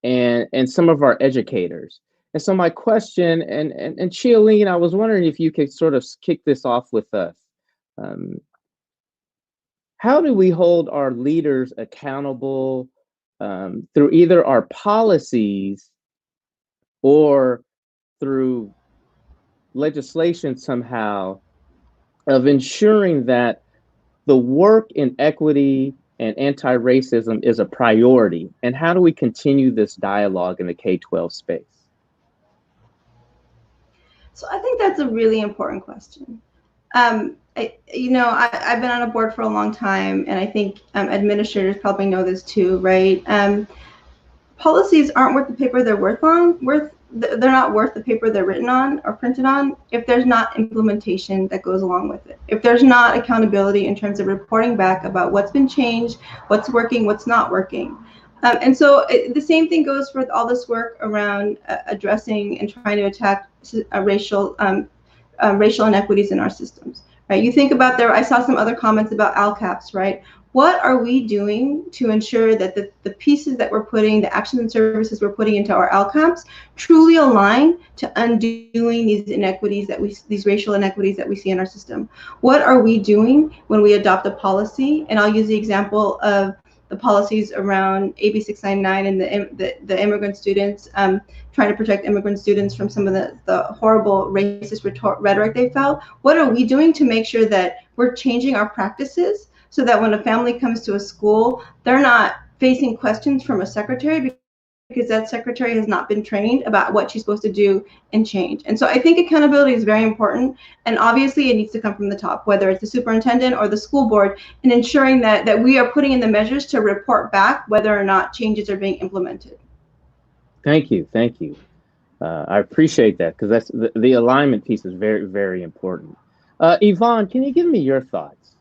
and some of our educators. And so my question, and Xilonin, I was wondering if you could sort of kick this off with us. How do we hold our leaders accountable through either our policies or through legislation somehow of ensuring that the work in equity and anti-racism is a priority? And how do we continue this dialogue in the K-12 space? So I think that's a really important question. I've been on a board for a long time, and I think administrators probably know this too, right? Policies aren't worth the paper they're they're not worth the paper they're written on or printed on if there's not implementation that goes along with it. If there's not accountability in terms of reporting back about what's been changed, what's working, what's not working. And so the same thing goes for all this work around addressing and trying to attack racial inequities in our systems, right? You think about I saw some other comments about ALCAPs, right? What are we doing to ensure that the pieces that we're putting, the actions and services we're putting into our ALCAPs truly align to undoing these inequities these racial inequities that we see in our system? What are we doing when we adopt a policy? And I'll use the example of the policies around AB 699 and the immigrant students, trying to protect immigrant students from some of the horrible racist rhetoric they felt. What are we doing to make sure that we're changing our practices so that when a family comes to a school, they're not facing questions from a secretary because that secretary has not been trained about what she's supposed to do and change? And so I think accountability is very important. And obviously it needs to come from the top, whether it's the superintendent or the school board, and ensuring that we are putting in the measures to report back whether or not changes are being implemented. Thank you. Thank you. I appreciate that, because that's the alignment piece is very, very important. Yvonne, can you give me your thoughts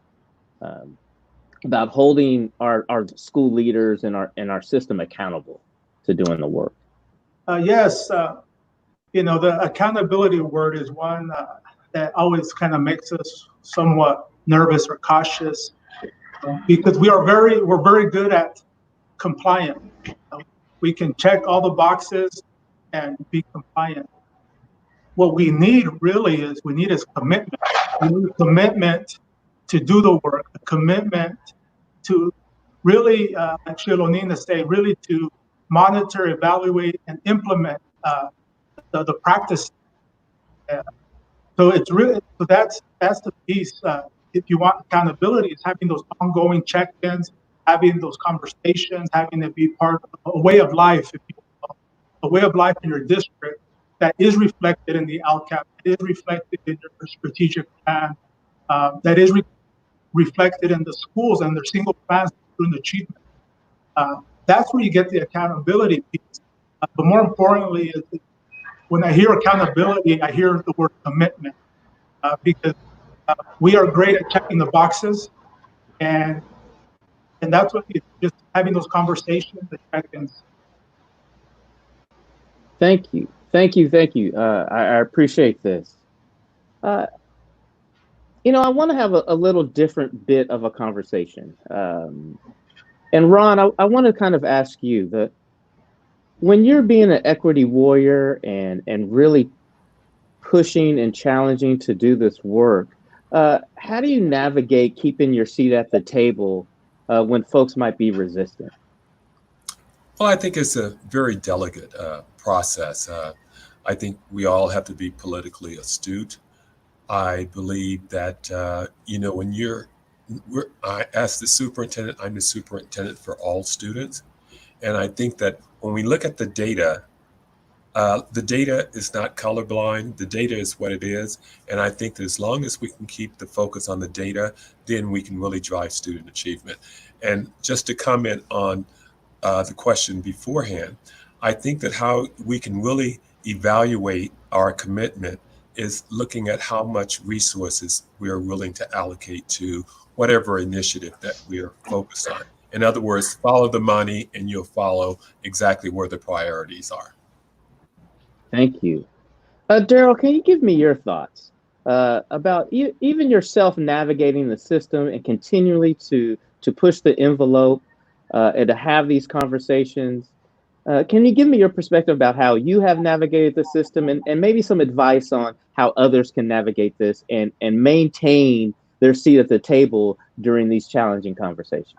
about holding our school leaders and our system accountable to doing the work? Yes, the accountability word is one that always kind of makes us somewhat nervous or cautious, because we're very good at compliant. We can check all the boxes and be compliant. What we need really is commitment. We need a commitment to do the work, a commitment to really, like Xilonin said, really to monitor, evaluate, and implement the practice. So that's the piece. If you want accountability, it's having those ongoing check-ins, having those conversations, having it be part of a way of life, if you will, a way of life in your district that is reflected in the ALCAP, is reflected in your strategic plan, that is reflected in the schools and their single plans for student achievement. That's where you get the accountability piece. But more importantly, when I hear accountability, I hear the word commitment, because we are great at checking the boxes, and that's what it's just having those conversations, the check-ins. Thank you. I appreciate this. I want to have a little different bit of a conversation. And Ron, I want to kind of ask you that when you're being an equity warrior and really pushing and challenging to do this work, how do you navigate keeping your seat at the table when folks might be resistant? Well, I think it's a very delicate process. I think we all have to be politically astute. I believe that, as the superintendent, I'm the superintendent for all students. And I think that when we look at the data is not colorblind. The data is what it is. And I think that as long as we can keep the focus on the data, then we can really drive student achievement. And just to comment on the question beforehand, I think that how we can really evaluate our commitment is looking at how much resources we are willing to allocate to whatever initiative that we are focused on. In other words, follow the money and you'll follow exactly where the priorities are. Thank you. Darrell, can you give me your thoughts about even yourself navigating the system and continually to to push the envelope and to have these conversations. Can you give me your perspective about how you have navigated the system and maybe some advice on how others can navigate this and maintain their seat at the table during these challenging conversations?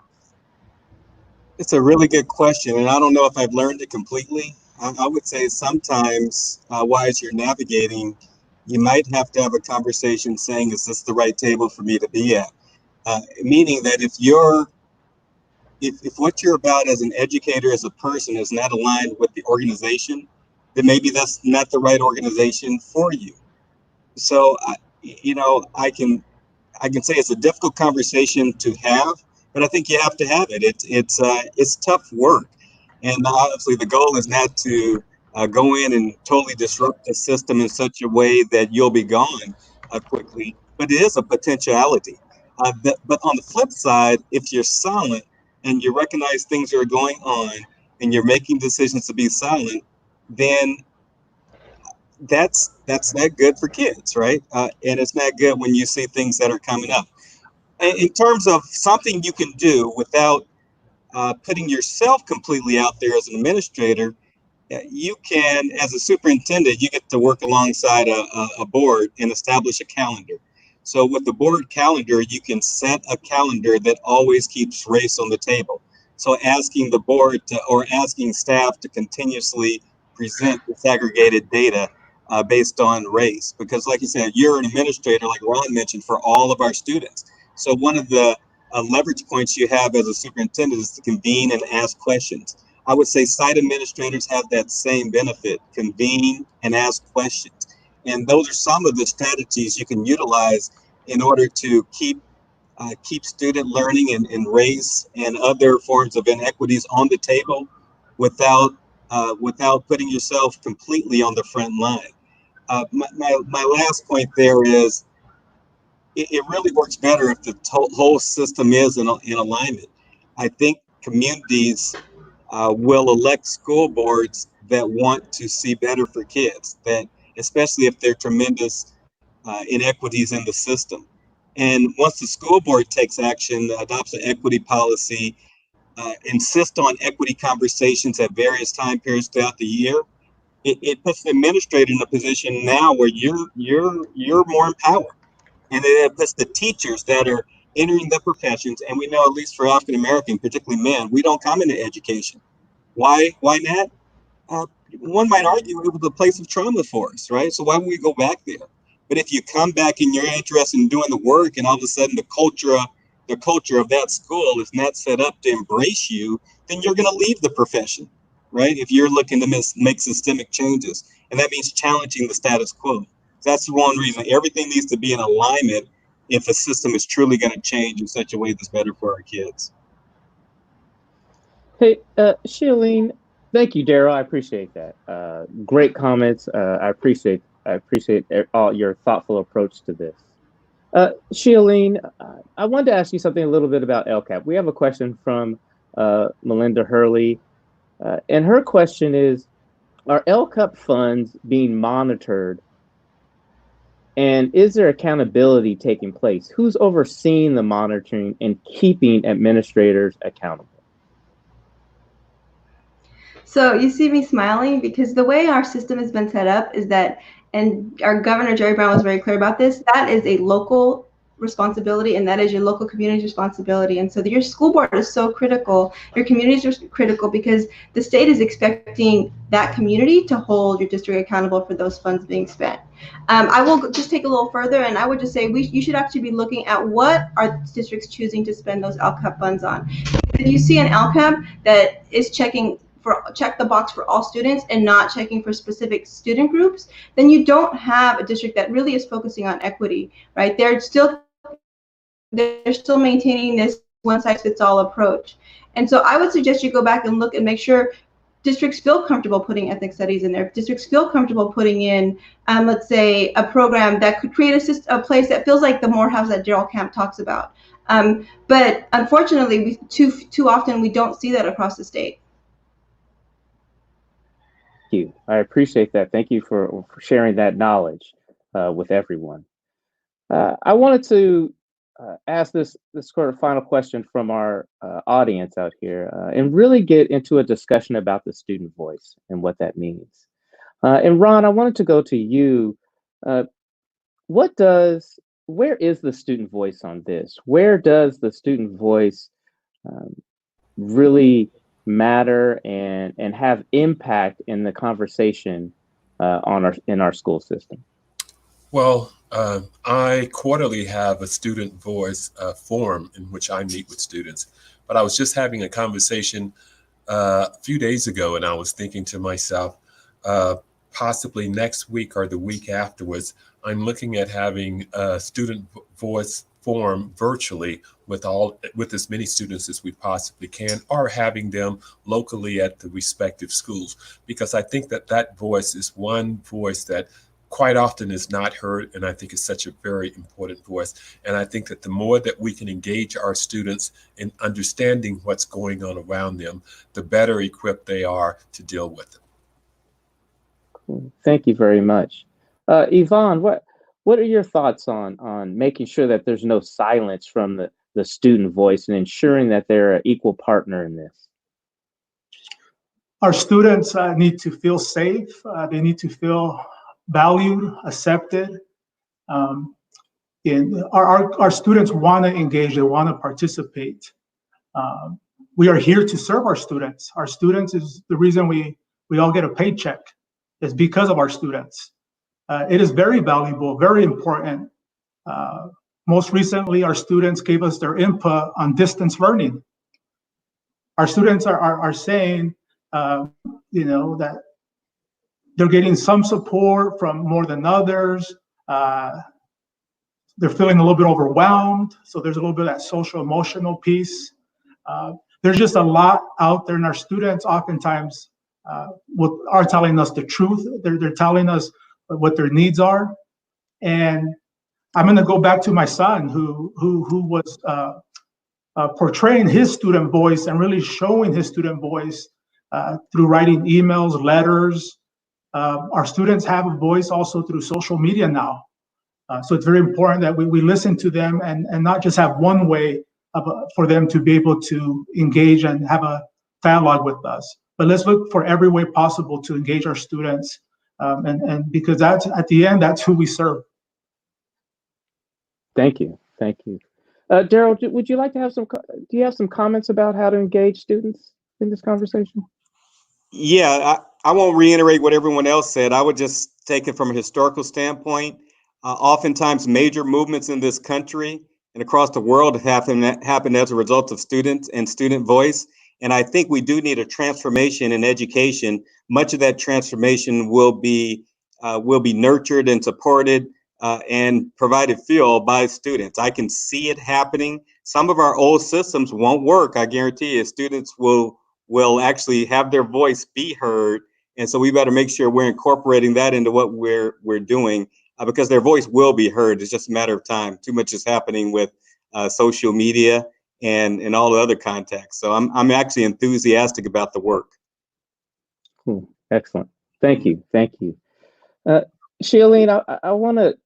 It's a really good question, and I don't know if I've learned it completely. I would say sometimes while you're navigating, you might have to have a conversation saying, is this the right table for me to be at? Meaning that if what you're about as an educator, as a person, is not aligned with the organization, then maybe that's not the right organization for you. So, I can say it's a difficult conversation to have, but I think you have to have it. It's tough work, and obviously the goal is not to go in and totally disrupt the system in such a way that you'll be gone quickly. But it is a potentiality. But on the flip side, if you're silent and you recognize things are going on and you're making decisions to be silent, then that's not good for kids, right? And it's not good when you see things that are coming up. In terms of something you can do without putting yourself completely out there as an administrator, you can, as a superintendent, you get to work alongside a board and establish a calendar. So with the board calendar, you can set a calendar that always keeps race on the table. So asking the board or asking staff to continuously present disaggregated data based on race. Because like you said, you're an administrator, like Ron mentioned, for all of our students. So one of the leverage points you have as a superintendent is to convene and ask questions. I would say site administrators have that same benefit, convene and ask questions. And those are some of the strategies you can utilize in order to keep student learning and race and other forms of inequities on the table without putting yourself completely on the front line. My last point there is it really works better if the whole system is in alignment. I think communities will elect school boards that want to see better for kids, that especially if there are tremendous inequities in the system. And once the school board takes action, adopts an equity policy, insists on equity conversations at various time periods throughout the year, it puts the administrator in a position now where you're more empowered. And then it puts the teachers that are entering the professions, and we know at least for African American, particularly men, we don't come into education. Why not? One might argue it was a place of trauma for us, right? So why would we go back there? But if you come back and you're interested in doing the work, and all of a sudden the culture of that school is not set up to embrace you, then you're going to leave the profession, right? If you're looking to make systemic changes, and that means challenging the status quo. That's the one reason. Everything needs to be in alignment if a system is truly going to change in such a way that's better for our kids. Hey, Xilonin, thank you, Darrell. I appreciate that. Great comments. I appreciate all your thoughtful approach to this. Xilonin, I wanted to ask you something a little bit about LCAP. We have a question from Melinda Hurley, and her question is, are LCAP funds being monitored, and is there accountability taking place? Who's overseeing the monitoring and keeping administrators accountable? So you see me smiling because the way our system has been set up is that, and our Governor Jerry Brown was very clear about this, that is a local responsibility, and that is your local community's responsibility. And so your school board is so critical, your community is critical, because the state is expecting that community to hold your district accountable for those funds being spent. I will just take a little further, and I would just say you should actually be looking at what are districts choosing to spend those LCAP funds on. If you see an LCAP that is check the box for all students and not checking for specific student groups, then you don't have a district that really is focusing on equity, right? They're still maintaining this one-size-fits-all approach. And so I would suggest you go back and look and make sure districts feel comfortable putting ethnic studies in there. Districts feel comfortable putting in, let's say, a program that could create a place that feels like the Morehouse that Darryl Camp talks about. But unfortunately, too often we don't see that across the state. Thank you. I appreciate that. Thank you for sharing that knowledge with everyone. I wanted to ask this sort of final question from our audience out here, and really get into a discussion about the student voice and what that means. And Ron, I wanted to go to you. Where is the student voice on this? Where does the student voice really matter and have impact in the conversation in our school system? Well, I quarterly have a student voice forum in which I meet with students. But I was just having a conversation a few days ago, and I was thinking to myself, possibly next week or the week afterwards, I'm looking at having a student voice forum virtually with as many students as we possibly can, or having them locally at the respective schools, because I think that voice is one voice that quite often is not heard, and I think it's such a very important voice. And I think that the more that we can engage our students in understanding what's going on around them, the better equipped they are to deal with it. Cool. Thank you very much. Yvonne, what are your thoughts on making sure that there's no silence from the student voice and ensuring that they're an equal partner in this? Our students need to feel safe. They need to feel valued, accepted. Our students want to engage, they want to participate. We are here to serve our students. Our students is the reason we all get a paycheck. It's because of our students. It is very valuable, very important. Most recently, our students gave us their input on distance learning. Our students are saying, that they're getting some support from more than others. They're feeling a little bit overwhelmed. So there's a little bit of that social emotional piece. There's just a lot out there, and our students oftentimes are telling us the truth. They're telling us what their needs are. And I'm going to go back to my son who was portraying his student voice and really showing his student voice through writing emails, letters. Our students have a voice also through social media now. So it's very important that we listen to them and not just have one way for them to be able to engage and have a dialogue with us. But let's look for every way possible to engage our students. And because that's, at the end, that's who we serve. Thank you. Thank you. Darrell, would you like to do you have some comments about how to engage students in this conversation? Yeah, I won't reiterate what everyone else said. I would just take it from a historical standpoint. Oftentimes major movements in this country and across the world happen as a result of students and student voice. And I think we do need a transformation in education. Much of that transformation will be nurtured and supported and provided fuel by students. I can see it happening. Some of our old systems won't work. I guarantee you, students will actually have their voice be heard. And so we better make sure we're incorporating that into what we're doing, because their voice will be heard. It's just a matter of time. Too much is happening with social media and all the other contexts. So I'm actually enthusiastic about the work. Cool. Excellent. Thank you. Thank you. Xilonin, I want to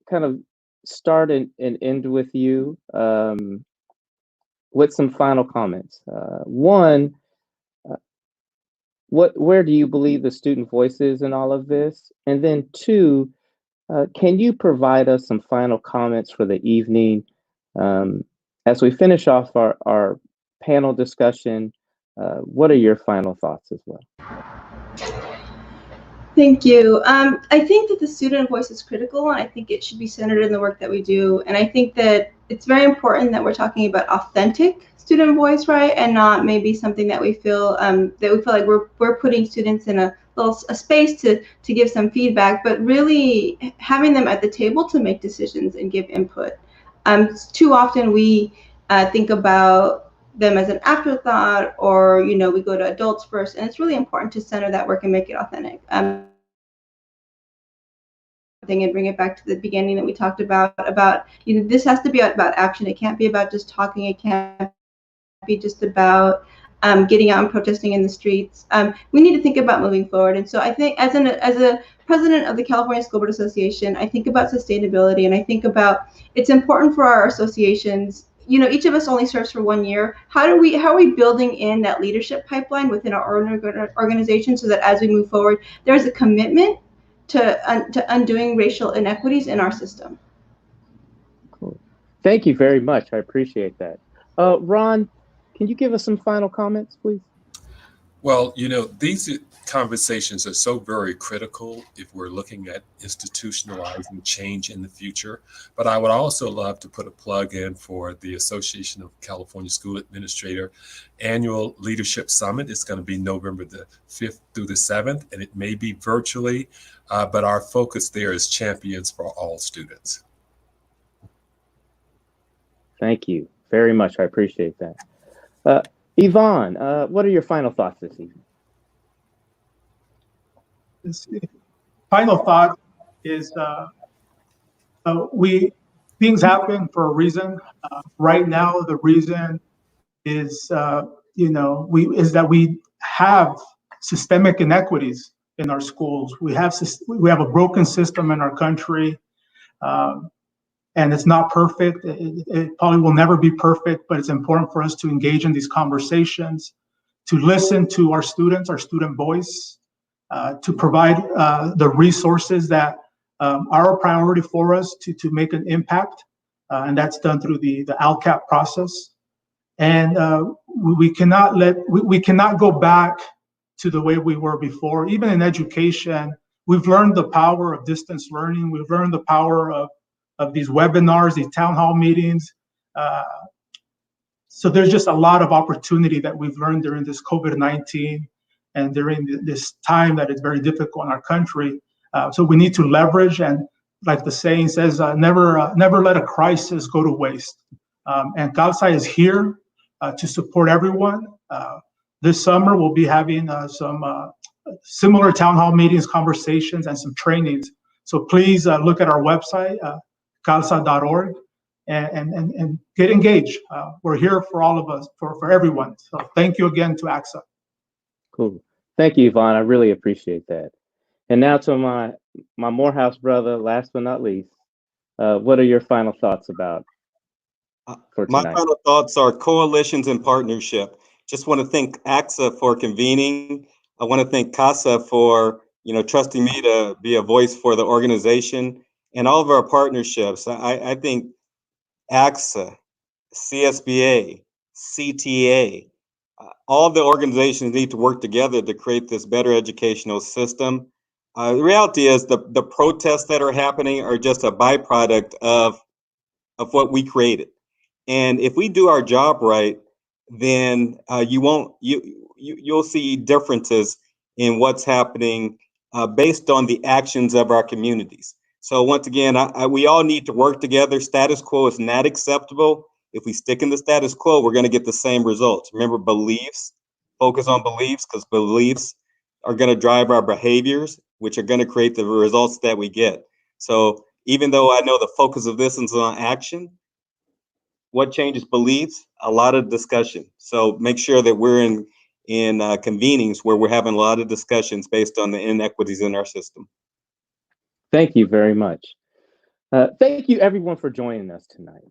kind of start and end with you with some final comments. One, where do you believe the student voice is in all of this? And then two, can you provide us some final comments for the evening as we finish off our panel discussion? What are your final thoughts as well? Thank you. I think that the student voice is critical, and I think it should be centered in the work that we do. And I think that it's very important that we're talking about authentic student voice, right, and not maybe something that we feel like we're putting students in a space to give some feedback, but really having them at the table to make decisions and give input. Too often we think about them as an afterthought, or we go to adults first, and it's really important to center that work and make it authentic. And bring it back to the beginning that we talked about this has to be about action. It can't be about just talking. It can't be just about getting out and protesting in the streets. We need to think about moving forward. And so I think as a president of the California School Board Association, I think about sustainability, and I think about it's important for our associations. You know, each of us only serves for 1 year. How are we building in that leadership pipeline within our organization so that as we move forward, there's a commitment to undoing racial inequities in our system? Cool. Thank you very much. I appreciate that. Ron, can you give us some final comments, please? Well, you know, these conversations are so very critical if we're looking at institutionalizing change in the future. But I would also love to put a plug in for the Association of California School Administrator Annual Leadership Summit. It's going to be November the 5th through the 7th, and it may be virtually, but our focus there is champions for all students. Thank you very much. I appreciate that. Yvonne, what are your final thoughts this evening? Final thought is things happen for a reason. Right now, the reason is that we have systemic inequities in our schools. We have a broken system in our country, and it's not perfect. It probably will never be perfect, but it's important for us to engage in these conversations, to listen to our students, our student voice, to provide the resources that are a priority for us to make an impact, and that's done through the Allocate process. And we cannot go back to the way we were before. Even in education, we've learned the power of distance learning. We've learned the power of these webinars, these town hall meetings. So there's just a lot of opportunity that we've learned during this COVID-19 and during this time that is very difficult in our country. So we need to leverage, and like the saying says, never let a crisis go to waste. And Casa is here to support everyone. This summer, we'll be having some similar town hall meetings, conversations, and some trainings. So please look at our website, casa.org, and get engaged. We're here for all of us, for everyone. So thank you again to ACSA. Cool. Thank you, Yvonne. I really appreciate that. And now to my Morehouse brother, last but not least, what are your final thoughts about for tonight? My final thoughts are coalitions and partnership. Just want to thank ACSA for convening. I want to thank Casa for trusting me to be a voice for the organization and all of our partnerships. I think ACSA, CSBA, CTA, all the organizations need to work together to create this better educational system. The reality is the protests that are happening are just a byproduct of what we created. And if we do our job right, then you'll see differences in what's happening based on the actions of our communities. So once again, we all need to work together. Status quo is not acceptable. If we stick in the status quo, we're going to get the same results. Remember, beliefs, focus on beliefs, because beliefs are going to drive our behaviors, which are going to create the results that we get. So even though I know the focus of this is on action, what changes beliefs? A lot of discussion. So make sure that we're in convenings where we're having a lot of discussions based on the inequities in our system. Thank you very much. Thank you, everyone, for joining us tonight.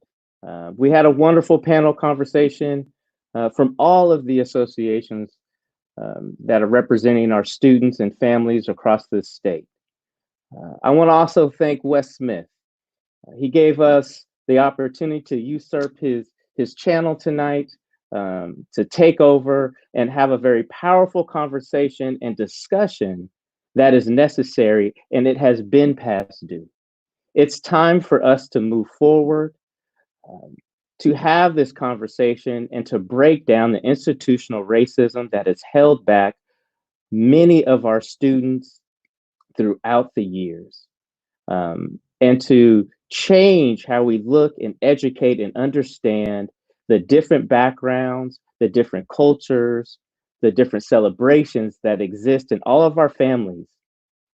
We had a wonderful panel conversation from all of the associations that are representing our students and families across this state. I want to also thank Wes Smith. He gave us the opportunity to usurp his channel tonight, to take over and have a very powerful conversation and discussion that is necessary, and it has been past due. It's time for us to move forward, to have this conversation and to break down the institutional racism that has held back many of our students throughout the years, and to change how we look and educate and understand the different backgrounds, the different cultures, the different celebrations that exist in all of our families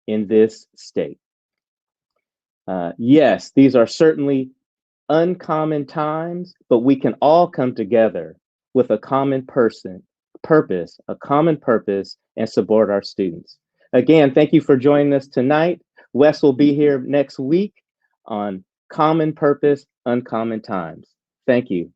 in this state. Yes, these are certainly uncommon times, but we can all come together with a common purpose, and support our students. Again, thank you for joining us tonight. Wes will be here next week on Common Purpose, Uncommon Times. Thank you.